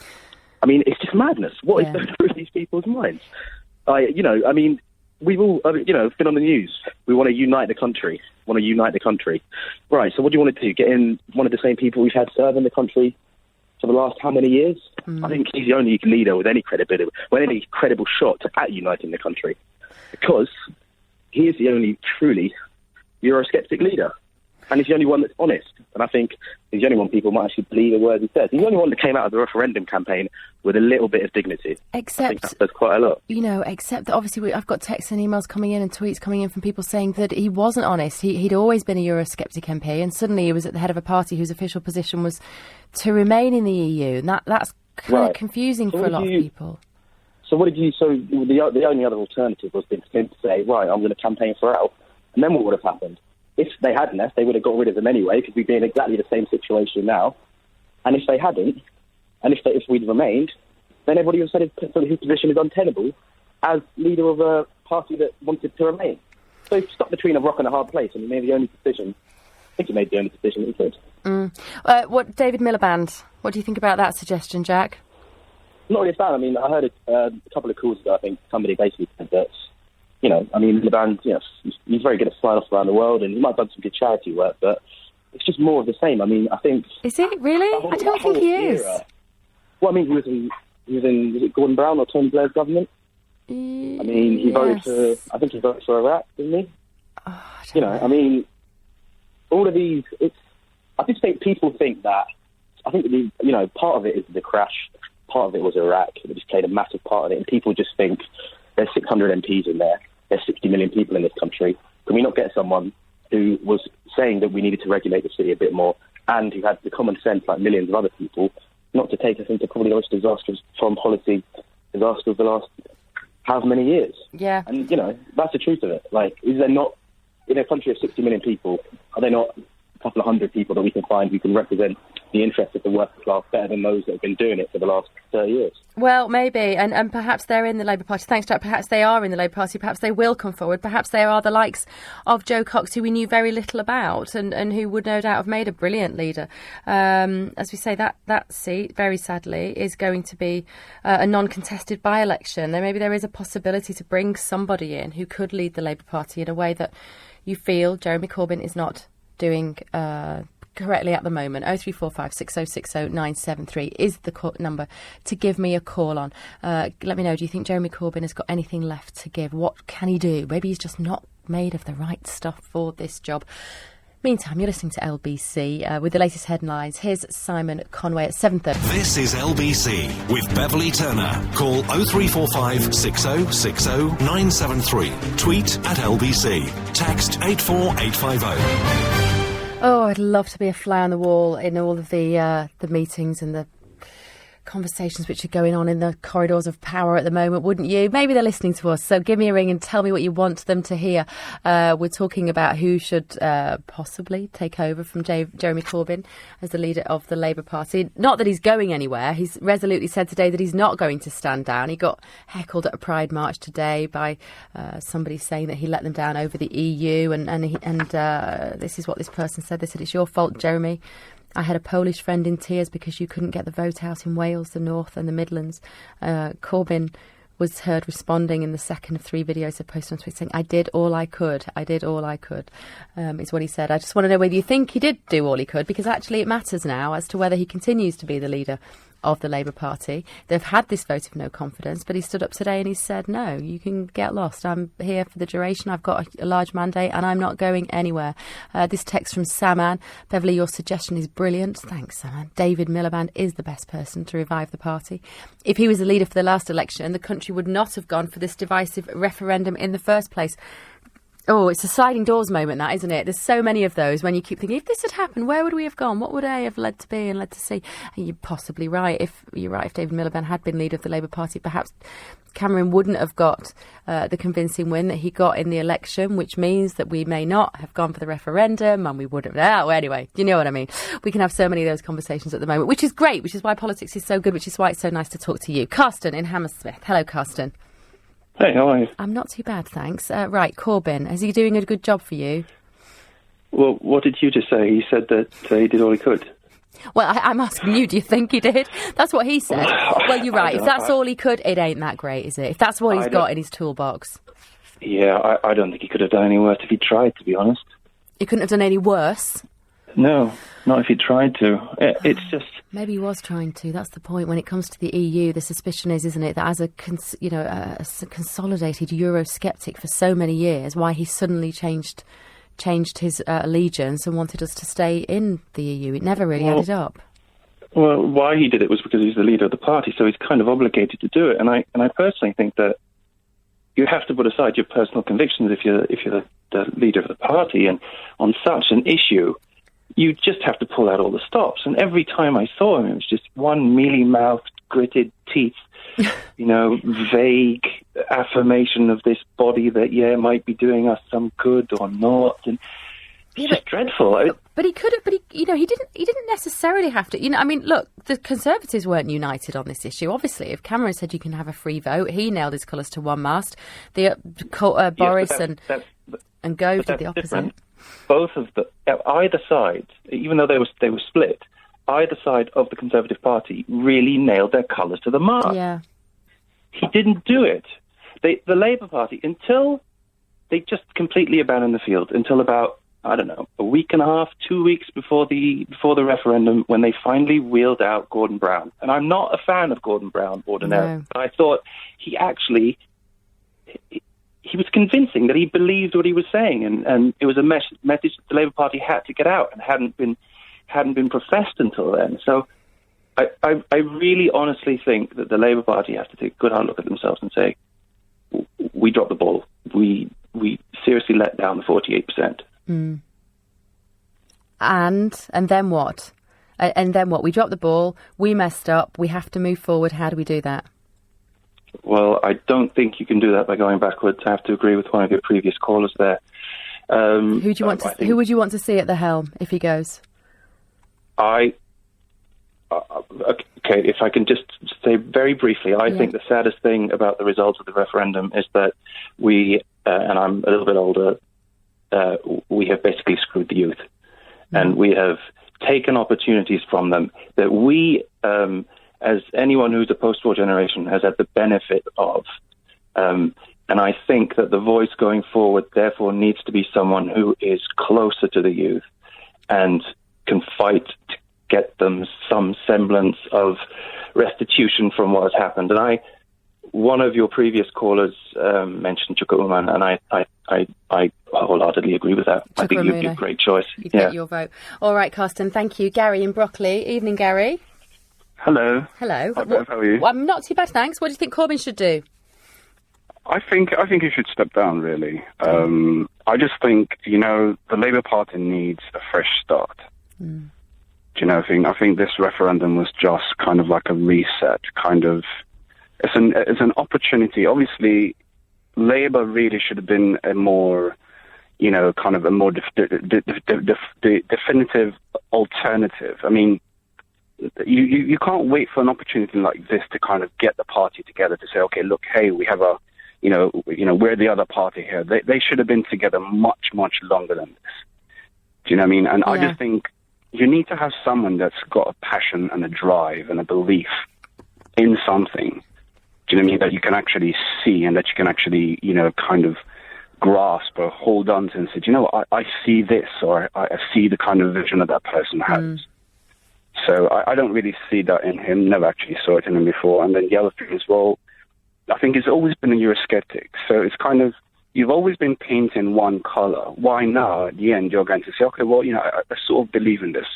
I mean, it's just madness. What is going through these people's minds? We've all, been on the news. We want to unite the country. Right, so what do you want to do? Get in one of the same people we've had serving the country for the last how many years? I think he's the only leader with any credibility, with any credible shot at uniting the country, because he is the only truly Eurosceptic leader. And he's the only one that's honest. And I think he's the only one people might actually believe the words he says. He's the only one that came out of the referendum campaign with a little bit of dignity. Except, I think that does quite a lot. Except that obviously I've got texts and emails coming in and tweets coming in from people saying that he wasn't honest. He'd always been a Eurosceptic MP, and suddenly he was at the head of a party whose official position was to remain in the EU. And that's kind of confusing for a lot of people. So what did you... So the only other alternative was for him to say, right, I'm going to campaign for out. And then what would have happened? If they hadn't, they would have got rid of him anyway, because we'd be in exactly the same situation now. And if they hadn't, and if we'd remained, then everybody would have said his position is untenable as leader of a party that wanted to remain. So he's stuck between a rock and a hard place, and he made the only decision. I think he made the only decision that he could. David Miliband, what do you think about that suggestion, Jack? Not really a fan. I mean, I heard a couple of calls ago, I think somebody basically said that, Miliband, he's very good at flying off around the world, and he might have done some good charity work, but it's just more of the same. I mean, I think... Is it really? I don't think he is. Well, I mean, he was in was it Gordon Brown or Tony Blair's government? I mean, he voted for... I think he voted for Iraq, didn't he? I mean, all of these... I just think people think that... I think that part of it is the crash. Part of it was Iraq. It just played a massive part in it, and people just think there's 600 MPs in there. There's 60 million people in this country. Can we not get someone who was saying that we needed to regulate the city a bit more, and who had the common sense, like millions of other people, not to take us into probably the most disastrous foreign policy disaster of the last however many years? Yeah. And, that's the truth of it. Like, is there not, in a country of 60 million people, are there not a couple of hundred people that we can find who can represent the interests of the working class better than those that have been doing it for the last 30 years? Well, maybe, and perhaps they're in the Labour Party. Thanks, Jack. Perhaps they are in the Labour Party. Perhaps they will come forward. Perhaps they are the likes of Jo Cox, who we knew very little about, and who would no doubt have made a brilliant leader. As we say, that seat, very sadly, is going to be a non-contested by-election. Maybe there is a possibility to bring somebody in who could lead the Labour Party in a way that you feel Jeremy Corbyn is not doing correctly at the moment. 0345 6060 973 is the number to give me a call on. Let me know, do you think Jeremy Corbyn has got anything left to give? What can he do? Maybe he's just not made of the right stuff for this job. Meantime, you're listening to LBC with the latest headlines. Here's Simon Conway at 7:30. This is LBC with Beverley Turner. Call 0345 6060 973. Tweet at LBC. Text 84850. Oh, I'd love to be a fly on the wall in all of the meetings and the conversations which are going on in the corridors of power at the moment, wouldn't you? Maybe they're listening to us, so give me a ring and tell me what you want them to hear. We're talking about who should possibly take over from Jeremy Corbyn as the leader of the Labour Party. Not that he's going anywhere. He's resolutely said today that he's not going to stand down. He got heckled at a Pride March today by somebody saying that he let them down over the EU, and this is what this person said. They said, "It's your fault, Jeremy. I had a Polish friend in tears because you couldn't get the vote out in Wales, the North and the Midlands." Corbyn was heard responding in the second of 3 videos he posted on Twitter saying, I did all I could, is what he said. I just want to know whether you think he did do all he could, because actually it matters now as to whether he continues to be the leader of the Labour Party. They've had this vote of no confidence, but he stood up today and he said, no, you can get lost. I'm here for the duration. I've got a large mandate and I'm not going anywhere. This text from Saman. Beverley, your suggestion is brilliant. Thanks, Saman. David Miliband is the best person to revive the party. If he was the leader for the last election, the country would not have gone for this divisive referendum in the first place. Oh, it's a sliding doors moment, that, isn't it? There's so many of those when you keep thinking, if this had happened, where would we have gone? What would A have led to B and led to C? And you're possibly right. If David Miliband had been leader of the Labour Party, perhaps Cameron wouldn't have got the convincing win that he got in the election, which means that we may not have gone for the referendum and we would have... Oh, anyway, you know what I mean. We can have so many of those conversations at the moment, which is great, which is why politics is so good, which is why it's so nice to talk to you. Carsten in Hammersmith. Hello, Carsten. Hey, how are you? I'm not too bad, thanks. Right, Corbyn, is he doing a good job for you? Well, what did you just say? He said that he did all he could. Well, I'm asking you, do you think he did? That's what he said. Well, you're right. If that's all he could, it ain't that great, is it? If that's what he's got in his toolbox. Yeah, I don't think he could have done any worse if he tried, to be honest. He couldn't have done any worse? No, not if he tried to. It's just... Maybe he was trying to. That's the point. When it comes to the EU, the suspicion is, isn't it, that as a consolidated Eurosceptic for so many years, why he suddenly changed changed his allegiance and wanted us to stay in the EU. It never really added up. Well, why he did it was because he's the leader of the party, so he's kind of obligated to do it. And I personally think that you have to put aside your personal convictions if you're the leader of the party, and on such an issue, you just have to pull out all the stops. And every time I saw him, it was just one mealy-mouthed, gritted teeth, vague affirmation of this body that, might be doing us some good or not. And it's just dreadful. But he could have. But he didn't necessarily have to. Look, the Conservatives weren't united on this issue. Obviously, if Cameron said you can have a free vote, he nailed his colours to one mast. Boris and Gove did the opposite. Different. Both of either side, even though they were split, either side of the Conservative Party really nailed their colours to the mast. Yeah. He didn't do it. The Labour Party, until they just completely abandoned the field, until about, I don't know, a week and a half, 2 weeks before the referendum, when they finally wheeled out Gordon Brown. And I'm not a fan of Gordon Brown ordinarily, but I thought he actually... He was convincing that he believed what he was saying, and it was a message that the Labour Party had to get out and hadn't been professed until then. So I really honestly think that the Labour Party has to take a good hard look at themselves and say, we dropped the ball. We seriously let down the 48%. Mm. And then what? And then what? We dropped the ball. We messed up. We have to move forward. How do we do that? Well, I don't think you can do that by going backwards. I have to agree with one of your previous callers there. Who would you want to see at the helm if he goes? Okay, if I can just say very briefly, I think the saddest thing about the results of the referendum is that we, and I'm a little bit older, we have basically screwed the youth. And we have taken opportunities from them that we... as anyone who's a post-war generation has had the benefit of. And I think that the voice going forward, therefore, needs to be someone who is closer to the youth and can fight to get them some semblance of restitution from what has happened. And one of your previous callers mentioned Chuka Uman, and I wholeheartedly agree with that. I think you'd be a great choice. You'd get your vote. All right, Carsten, thank you. Gary in Brockley. Evening, Gary. Hello. Hello. Hi, Bev, how are you? Well, I'm not too bad, thanks. What do you think Corbyn should do? I think he should step down, really. I just think, the Labour Party needs a fresh start. Do you know, I think this referendum was just kind of like a reset, it's an opportunity. Obviously, Labour really should have been a more, a more definitive alternative. I mean, you can't wait for an opportunity like this to kind of get the party together to say, okay, look, hey, we have we're the other party here. They should have been together much, much longer than this. Do you know what I mean? And I just think you need to have someone that's got a passion and a drive and a belief in something. Do you know what I mean? That you can actually see and that you can actually, kind of grasp or hold on to and say, I see this, or I see the kind of vision that person has. So I don't really see that in him, never actually saw it in him before. And then the other thing as well, I think he's always been a Eurosceptic. So it's kind of, you've always been painting one colour. Why now, at the end, you're going to say, okay, well, I sort of believe in this.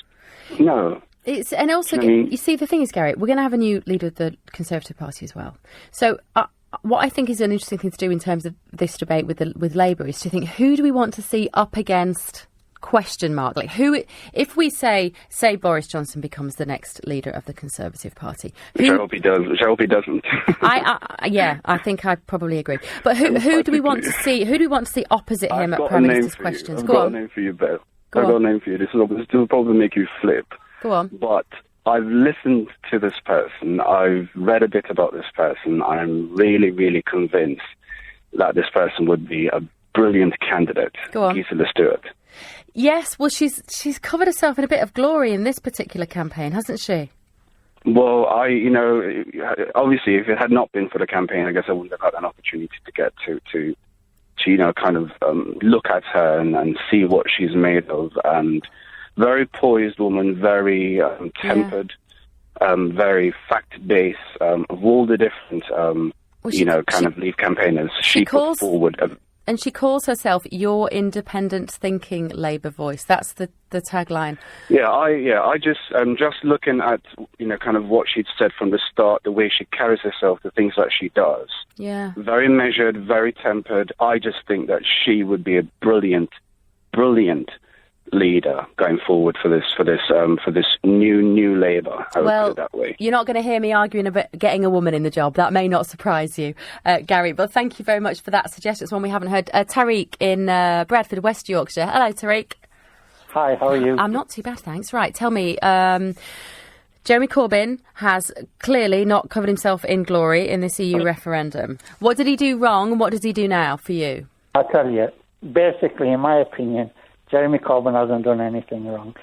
No. And also, you see, the thing is, Gary, we're going to have a new leader of the Conservative Party as well. So what I think is an interesting thing to do in terms of this debate with Labour is to think, who do we want to see up against... ? Like, who, if we say Boris Johnson becomes the next leader of the Conservative Party, which I hope he does. Which I hope he doesn't. I think I probably agree. But who do we want to see? Who do we want to see opposite him at Prime Minister's questions? I've got a name for you, Bev. I've got a name for you. This will probably make you flip. Go on. But I've listened to this person. I've read a bit about this person. I'm really, really convinced that this person would be a brilliant candidate. Go on. Gisela Stewart. Yes, well, she's covered herself in a bit of glory in this particular campaign, hasn't she? Well, obviously, if it had not been for the campaign, I guess I wouldn't have had an opportunity to get to kind of look at her and see what she's made of. And very poised woman, very tempered, very fact-based, of all the different, kind of Leave campaigners. She put forward And she calls herself your independent thinking Labour voice. That's the tagline. I just looking at, kind of what she'd said from the start, the way she carries herself, the things that she does. Yeah. Very measured, very tempered. I just think that she would be a brilliant leader going forward for this new Labour. I would put it that way. You're not going to hear me arguing about getting a woman in the job. That may not surprise you, Gary. But thank you very much for that suggestion. It's one we haven't heard. Tariq in Bradford, West Yorkshire. Hello, Tariq. Hi, how are you? I'm not too bad, thanks. Right, tell me. Jeremy Corbyn has clearly not covered himself in glory in this EU referendum. What did he do wrong, and what does he do now for you? I'll tell you. Basically, in my opinion, Jeremy Corbyn hasn't done anything wrong.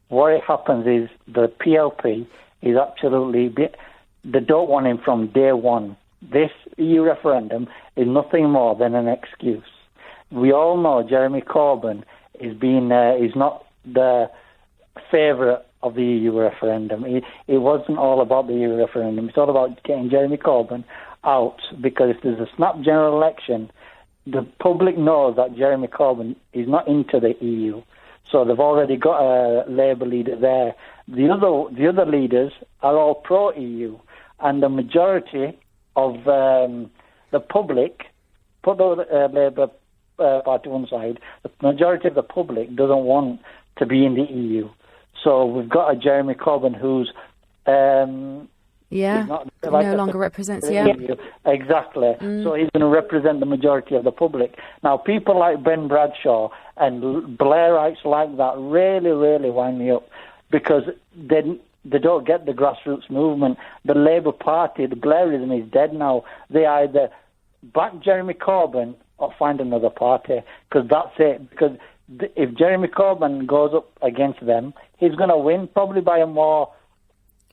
What happens is the PLP is absolutely... They don't want him from day one. This EU referendum is nothing more than an excuse. We all know Jeremy Corbyn is not the favourite of the EU referendum. It wasn't all about the EU referendum. It's all about getting Jeremy Corbyn out, because if there's a snap general election, the public knows that Jeremy Corbyn is not into the EU, so they've already got a Labour leader there. The other leaders are all pro-EU, and the majority of the public, put the Labour Party to one side, the majority of the public doesn't want to be in the EU. So we've got a Jeremy Corbyn who's... no longer represents, Exactly. So he's going to represent the majority of the public. Now, people like Ben Bradshaw and Blairites like that really, really wind me up, because they don't get the grassroots movement. The Labour Party, the Blairism is dead now. They either back Jeremy Corbyn or find another party, because that's it. Because if Jeremy Corbyn goes up against them, he's going to win, probably by a more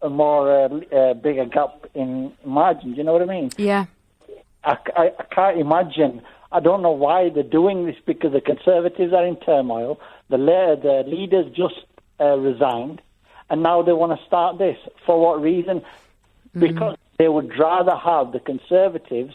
bigger gap in margins. You know what I mean? Yeah. I can't imagine. I don't know why they're doing this, because the Conservatives are in turmoil. The leaders just resigned, and now they want to start this. For what reason? Because they would rather have the Conservatives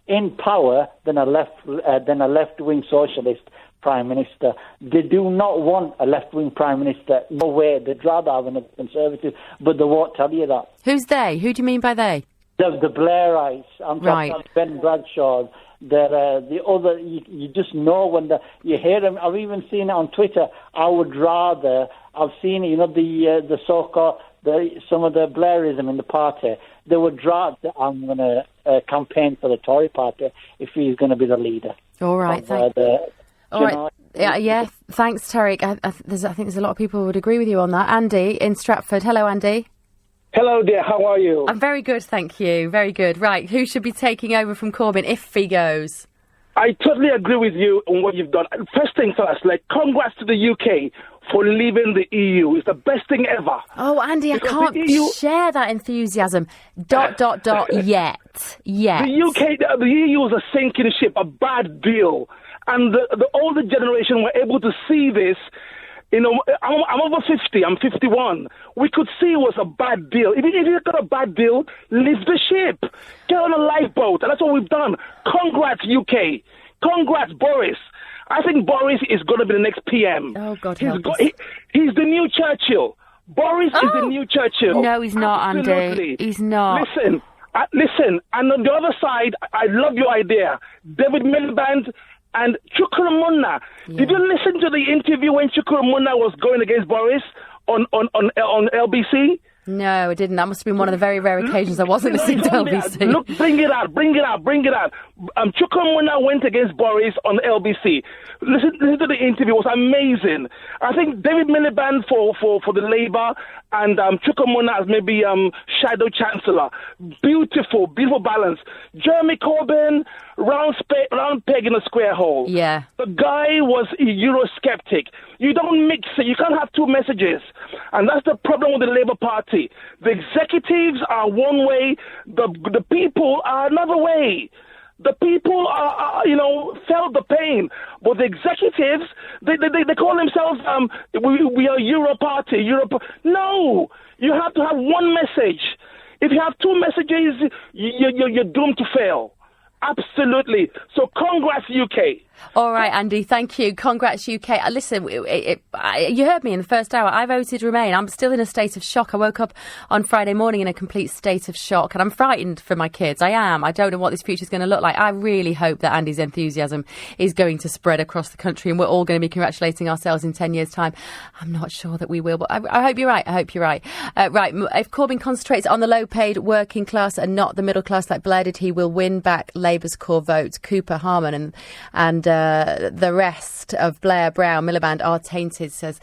in power than a left-wing socialist Prime Minister. They do not want a left-wing Prime Minister. No way. They'd rather have a Conservative, but they won't tell you that. Who's they? Who do you mean by they? The Blairites. I'm talking about Ben Bradshaw. The other, you just know when you hear them. I've even seen it on Twitter. I've seen it, the so-called, some of the Blairism in the party. They would rather, I'm going to campaign for the Tory party if he's going to be the leader. All right, thanks. All right. Yeah, thanks, Tariq. I think there's a lot of people who would agree with you on that. Andy in Stratford. Hello, Andy. Hello, dear. How are you? I'm very good, thank you. Very good. Right, who should be taking over from Corbyn if he goes? I totally agree with you on what you've done. First thing first, congrats to the UK for leaving the EU. It's the best thing ever. Oh, Andy, because I can't share that enthusiasm. ... yet. The EU was a sinking ship, a bad deal. And the older generation were able to see this. I'm over 50, I'm 51. We could see it was a bad deal. If you got a bad deal, leave the ship. Get on a lifeboat. And that's what we've done. Congrats, UK. Congrats, Boris. I think Boris is going to be the next PM. Oh, God help us. He's the new Churchill. Boris is the new Churchill. No, he's not, Andy. He's not. Listen. And on the other side, I love your idea. David Miliband and Chukwuemeka. Yeah. Did you listen to the interview when Chukwuemeka was going against Boris on LBC? No, I didn't. That must have been one of the very rare occasions I wasn't listening to LBC. Look, bring it out. Chukwuemeka went against Boris on LBC. Listen to the interview. It was amazing. I think David Miliband for the Labour and Chukwuemeka as maybe shadow chancellor. Beautiful balance. Jeremy Corbyn, round peg in a square hole. Yeah. The guy was a Eurosceptic. You don't mix it. You can't have two messages. And that's the problem with the Labour Party. The executives are one way, the people are another way. The people are felt the pain, but the executives they call themselves we are Euro Party. No, you have to have one message. If you have two messages, you're doomed to fail. Absolutely. So congrats, UK. All right, Andy, thank you. Congrats, UK. Listen, you heard me in the first hour. I voted Remain. I'm still in a state of shock. I woke up on Friday morning in a complete state of shock, and I'm frightened for my kids. I am. I don't know what this future is going to look like. I really hope that Andy's enthusiasm is going to spread across the country, and we're all going to be congratulating ourselves in 10 years' time. I'm not sure that we will, but I hope you're right. I hope you're right. Right, if Corbyn concentrates on the low-paid working class and not the middle class like Blair did, he will win back Labour's core votes. Cooper, Harman and the rest of Blair, Brown, Miliband are tainted, says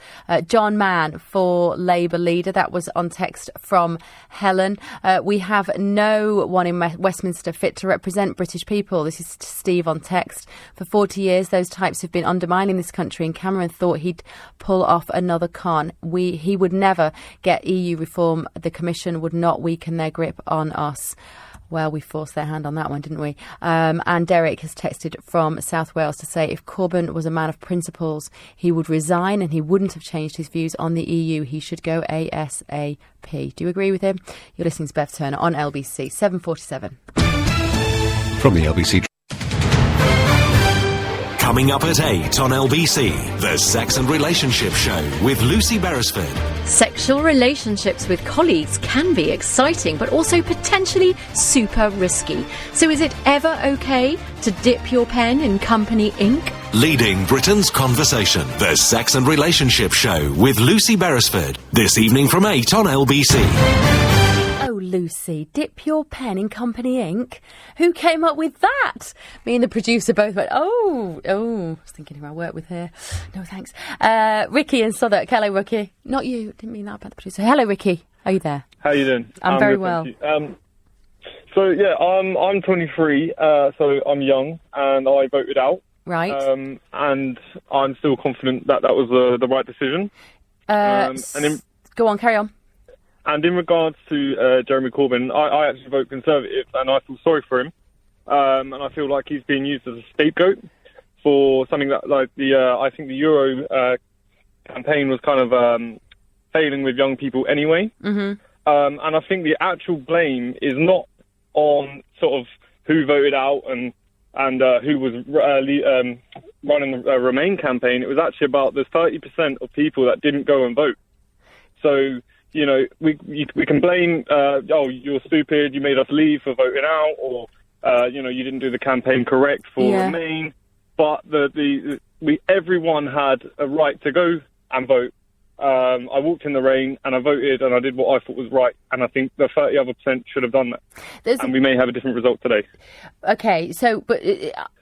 John Mann for Labour leader. That was on text from Helen. We have no one in Westminster fit to represent British people. This is Steve on text. For 40 years, those types have been undermining this country, and Cameron thought he'd pull off another con. He would never get EU reform. The Commission would not weaken their grip on us. Well, we forced their hand on that one, didn't we? And Derek has texted from South Wales to say if Corbyn was a man of principles, he would resign and he wouldn't have changed his views on the EU. He should go ASAP. Do you agree with him? You're listening to Bev Turner on LBC 7:47. From the LBC. Coming up at 8 on LBC, the Sex and Relationship Show with Lucy Beresford. Sexual relationships with colleagues can be exciting, but also potentially super risky. So is it ever okay to dip your pen in company ink? Leading Britain's conversation, the Sex and Relationship Show with Lucy Beresford. This evening from 8 on LBC. Oh, Lucy, dip your pen in company ink? Who came up with that? Me and the producer both went, oh, I was thinking who I work with here. No, thanks. Ricky in Southwark. Hello, Ricky. Not you. Didn't mean that about the producer. Hello, Ricky. Are you there? How you doing? I'm very well. So, yeah, I'm 23, so I'm young, and I voted out. Right. And I'm still confident that was the right decision. Go on, carry on. And in regards to Jeremy Corbyn, I actually vote Conservative, and I feel sorry for him. And I feel like he's being used as a scapegoat for something that, like, I think the Euro campaign was kind of failing with young people anyway. Mm-hmm. And I think the actual blame is not on sort of who voted out and who was running the Remain campaign. It was actually about the 30% of people that didn't go and vote. So, you know, we can blame, you're stupid, you made us leave for voting out, or, you didn't do the campaign correct for Remain. But everyone had a right to go and vote. I walked in the rain and I voted and I did what I thought was right. And I think the 30 other % should have done that. And we may have a different result today. Okay, but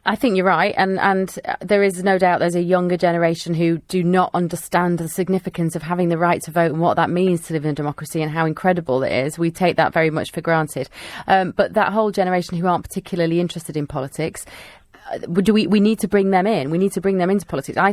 I think you're right. And there is no doubt there's a younger generation who do not understand the significance of having the right to vote and what that means to live in a democracy and how incredible it is. We take that very much for granted. But that whole generation who aren't particularly interested in politics, we need to bring them in. We need to bring them into politics. I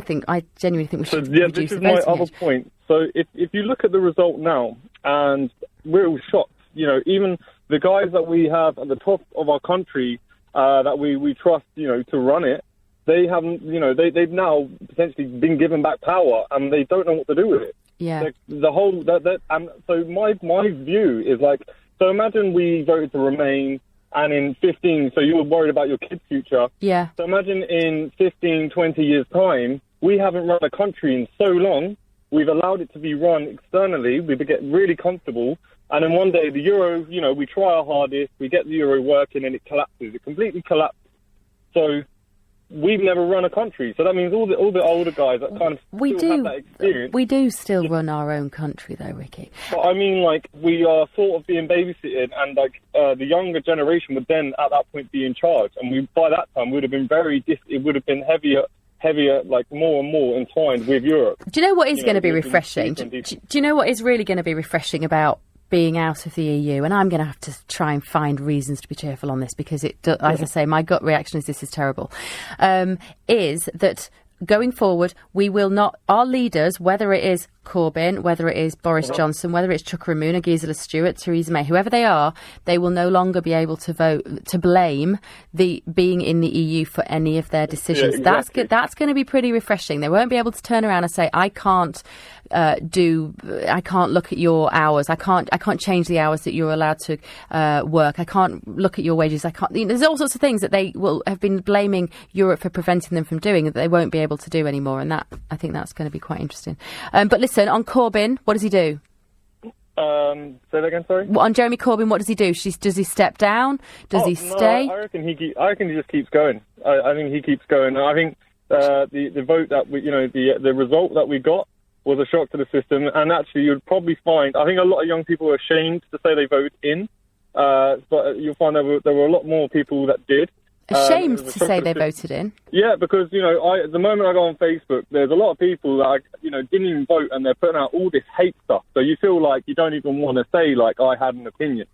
genuinely think we should reduce the voting age. This is my other point. So if you look at the result now, and we're all shocked, even the guys that we have at the top of our country that we trust, to run it, they haven't, they've now potentially been given back power and they don't know what to do with it. Yeah. And so my view is like, so imagine we voted to Remain. And in 15, so you were worried about your kids' future. Yeah. So imagine in 15, 20 years' time, we haven't run a country in so long. We've allowed it to be run externally. We get really comfortable. And then one day the Euro, we try our hardest. We get the Euro working and it collapses. It completely collapses. So we've never run a country. So that means all the older guys that kind of have that experience. We do still run our own country, though, Ricky. But I mean, like, we are sort of being babysitted, and the younger generation would then at that point be in charge. And by that time would have been it would have been heavier, like more and more entwined with Europe. Do you know what is going to be refreshing? Do you know what is really going to be refreshing about being out of the EU? And I'm going to have to try and find reasons to be cheerful on this, because as I say, my gut reaction is this is terrible, is that going forward, we will not, our leaders, whether it is Corbyn, whether it is Boris Johnson, whether it's Chuka Umunna, Gisela Stewart, Theresa May, whoever they are, they will no longer be able to blame the being in the EU for any of their decisions. Yeah, exactly. That's going to be pretty refreshing. They won't be able to turn around and say, I can't look at your hours. I can't change the hours that you're allowed to work. I can't look at your wages. There's all sorts of things that they will have been blaming Europe for preventing them from doing that they won't be able to do anymore. And that, I think that's going to be quite interesting. But listen, on Corbyn, what does he do? Say that again, sorry? On Jeremy Corbyn, what does he do? Does he step down? Does he stay? I reckon he just keeps going. I think he keeps going. I think the vote that the result that we got was a shock to the system. And actually, you'd probably find, I think a lot of young people are ashamed to say they voted in, but you'll find there were a lot more people that did. Ashamed to say they voted in? Yeah, because, the moment I go on Facebook, there's a lot of people that, didn't even vote, and they're putting out all this hate stuff. So you feel like you don't even want to say, I had an opinion.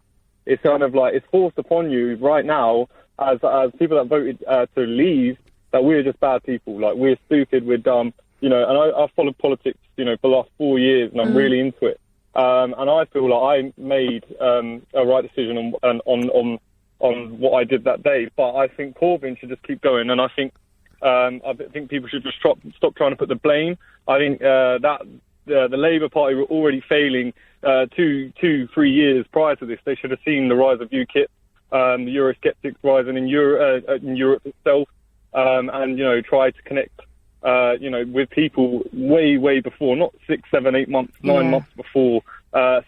It's kind of like, it's forced upon you right now, as people that voted to leave, that we're just bad people. Like, we're stupid, we're dumb, and I've followed politics, for the last 4 years, and I'm really into it. And I feel like I made a right decision on what I did that day, but I think Corbyn should just keep going, and I think people should just stop trying to put the blame. I think that the Labour Party were already failing 2-3 years prior to this. They should have seen the rise of UKIP, the Eurosceptics rising in Europe itself, and tried to connect with people way before, not 6, 7, 8 months, 9 months before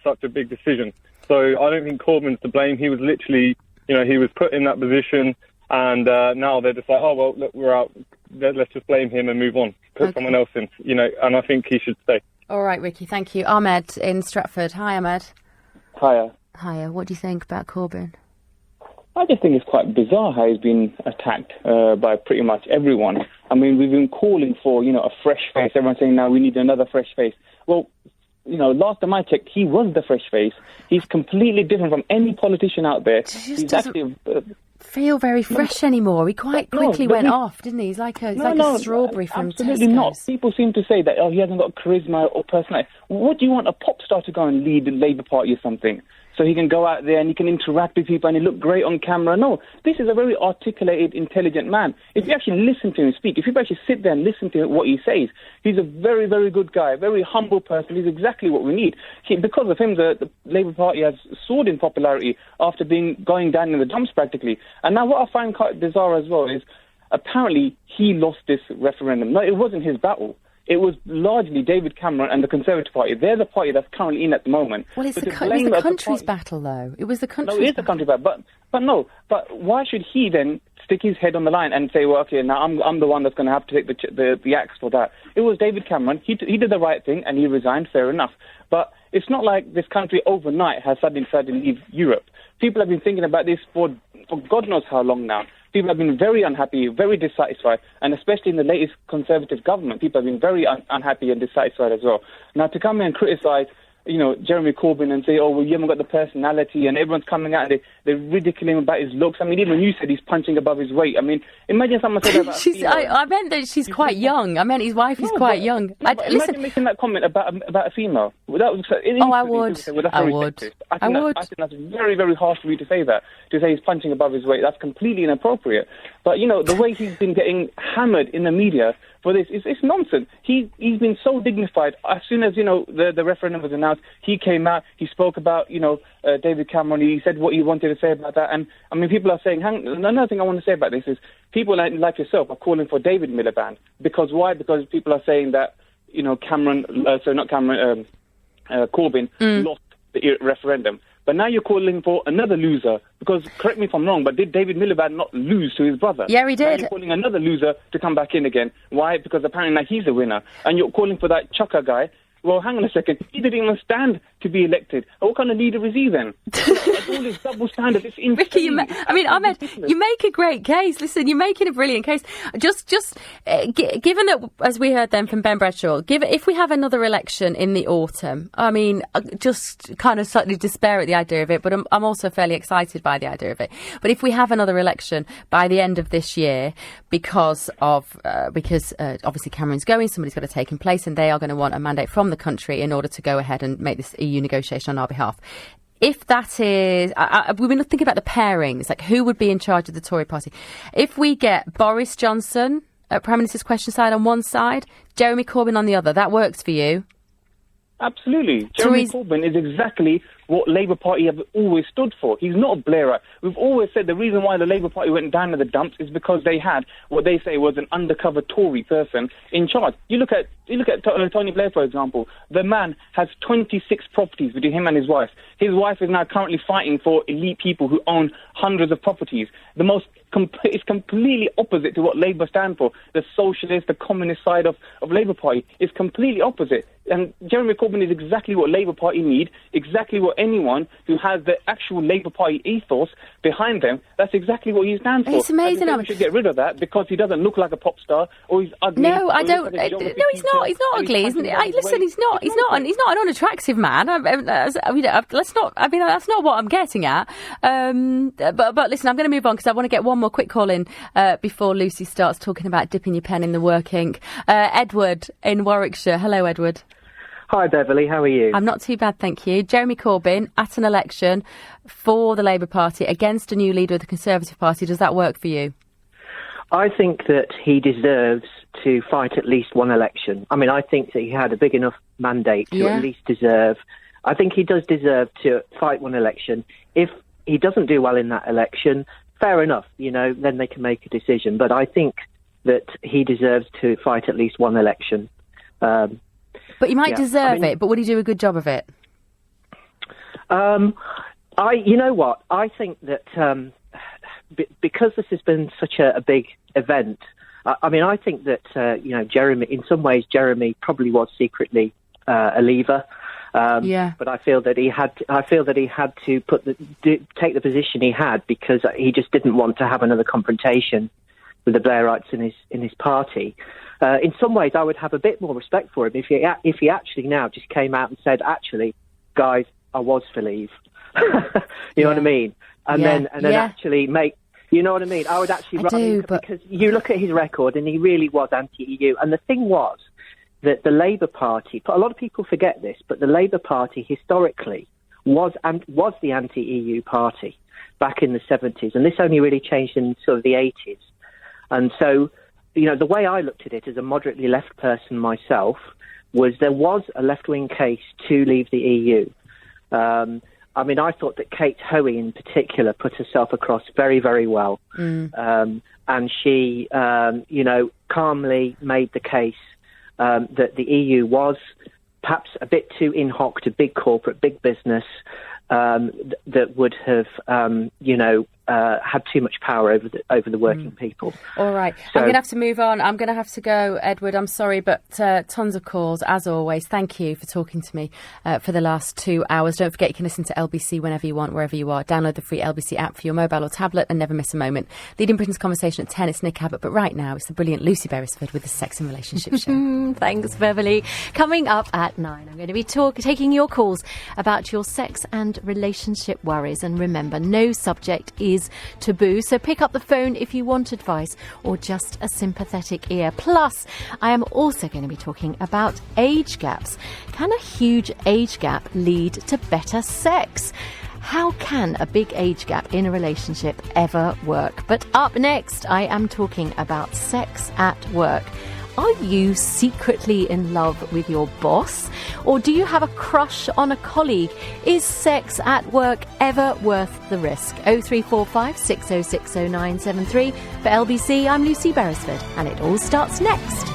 such a big decision. So I don't think Corbyn's to blame. He was literally, he was put in that position, and now they're just like, oh, well, look, we're out. Let's just blame him and move on. Put someone else in, and I think he should stay. All right, Ricky, thank you. Ahmed in Stratford. Hi, Ahmed. Hiya. What do you think about Corbyn? I just think it's quite bizarre how he's been attacked by pretty much everyone. I mean, we've been calling for, a fresh face. Everyone's saying now we need another fresh face. Well, last time I checked, he was the fresh face. He's completely different from any politician out there. He's actually feel very fresh anymore. He quite quickly went off, didn't he? He's like a strawberry from absolutely Tesco's. Not. People seem to say that he hasn't got charisma or personality. What do you want, a pop star to go and lead the Labour Party or something? So he can go out there and he can interact with people and he look great on camera. No, this is a very articulated, intelligent man. If you actually listen to him speak, if you actually sit there and listen to what he says, he's a very, very good guy, a very humble person. He's exactly what we need. Because of him, the Labour Party has soared in popularity after going down in the dumps practically. And now what I find quite bizarre as well is apparently he lost this referendum. No, it wasn't his battle. It was largely David Cameron and the Conservative Party. They're the party that's currently in at the moment. Well, it was the country's battle, though. It was the country's battle. No, it is the country's battle. But why should he then stick his head on the line and say, well, okay, now I'm the one that's going to have to take the axe for that? It was David Cameron. He did the right thing and he resigned, fair enough. But it's not like this country overnight has suddenly decided to leave Europe. People have been thinking about this for God knows how long now. People have been very unhappy, very dissatisfied, and especially in the latest Conservative government, people have been very unhappy and dissatisfied as well. Now, to come in and criticise, Jeremy Corbyn and say, oh, well, you haven't got the personality, and everyone's coming out and they're ridiculing him about his looks. I mean, even you said he's punching above his weight. I mean, imagine someone said that about I meant that she's quite young. I meant his wife is quite young. Imagine making that comment about a female. I would. I would. I think that's very, very harsh for you to say that. To say he's punching above his weight, that's completely inappropriate. But, the way he's been getting hammered in the media for this, it's nonsense. He's been so dignified. As soon as, the referendum was announced, he came out, he spoke about, David Cameron, he said what he wanted to say about that. And, I mean, people are saying, another thing I want to say about this is people like yourself are calling for David Miliband. Because why? Because people are saying that, Corbyn lost the referendum. But now you're calling for another loser, because, correct me if I'm wrong, but did David Miliband not lose to his brother? Yeah, he did. Now you're calling another loser to come back in again. Why? Because apparently now he's a winner. And you're calling for that Chucker guy. Well, hang on a second. He didn't even stand to be elected. What kind of leader is he then? All this double standard. It's insane. Ricky, Ahmed, you make a great case. Listen, you're making a brilliant case. Just given that, as we heard then from Ben Bradshaw, if we have another election in the autumn, I mean, just kind of slightly despair at the idea of it, but I'm also fairly excited by the idea of it. But if we have another election by the end of this year, because obviously Cameron's going, somebody's got to take in place, and they are going to want a mandate from the country in order to go ahead and make this EU negotiation on our behalf. If that is, we've been thinking about the pairings, like who would be in charge of the Tory party. If we get Boris Johnson at Prime Minister's Question side on one side, Jeremy Corbyn on the other, that works for you? Absolutely. Jeremy Corbyn is exactly what Labour Party have always stood for. He's not a Blairite. We've always said the reason why the Labour Party went down to the dumps is because they had what they say was an undercover Tory person in charge. You look at Tony Blair, for example. The man has 26 properties between him and his wife. His wife is now currently fighting for elite people who own hundreds of properties. It's completely opposite to what Labour stand for. The socialist, the communist side of Labour Party is completely opposite. And Jeremy Corbyn is exactly what Labour Party need, exactly what anyone who has the actual Labour Party ethos behind them, that's exactly what he stands for. It's amazing. We should get rid of that because he doesn't look like a pop star or he's ugly. No, I don't. No, he's not. He's not ugly, isn't he? Listen, he's not. He's not an unattractive man. That's not what I'm getting at. But listen, I'm going to move on because I want to get one more quick call in before Lucy starts talking about dipping your pen in the work ink. Edward in Warwickshire. Hello, Edward. Hi, Beverley. How are you? I'm not too bad, thank you. Jeremy Corbyn at an election for the Labour Party against a new leader of the Conservative Party. Does that work for you? I think that he deserves to fight at least one election. I mean, I think that he had a big enough mandate to at least deserve. I think he does deserve to fight one election. If he doesn't do well in that election, fair enough, then they can make a decision. But I think that he deserves to fight at least one election. But he might deserve it, but would he do a good job of it? You know what? I think that because this has been such a big event, I think that, Jeremy, in some ways, Jeremy probably was secretly a leaver. But I feel that he had to take the position he had because he just didn't want to have another confrontation with the Blairites in his party. In some ways, I would have a bit more respect for him if he actually now just came out and said, "Actually, guys, I was for leave." You know what I mean? And then actually make. You know what I mean? I would actually because you look at his record and he really was anti-EU. And the thing was that the Labour Party, a lot of people forget this, but the Labour Party historically was the anti-EU party back in the 70s, and this only really changed in sort of the 80s. And so, the way I looked at it as a moderately left person myself was there was a left-wing case to leave the EU. I thought that Kate Hoey in particular put herself across very, very well. And she, calmly made the case that the EU was perhaps a bit too in hoc to big corporate, big business, that would have, had too much power over the working people. All right. So, I'm going to have to move on. I'm going to have to go, Edward. I'm sorry, but tons of calls, as always. Thank you for talking to me for the last 2 hours. Don't forget you can listen to LBC whenever you want, wherever you are. Download the free LBC app for your mobile or tablet and never miss a moment. Leading Britain's Conversation at 10, it's Nick Abbott, but right now it's the brilliant Lucy Beresford with the Sex and Relationship Show. Thanks, Beverley. Coming up at 9, I'm going to be taking your calls about your sex and relationship worries. And remember, no subject is taboo, so pick up the phone if you want advice or just a sympathetic ear. Plus, I am also going to be talking about age gaps. Can a huge age gap lead to better sex? How can a big age gap in a relationship ever work? But up next, I am talking about sex at work. Are you secretly in love with your boss? Or do you have a crush on a colleague? Is sex at work ever worth the risk? 0345 6060973. For LBC, I'm Lucy Beresford, and it all starts next.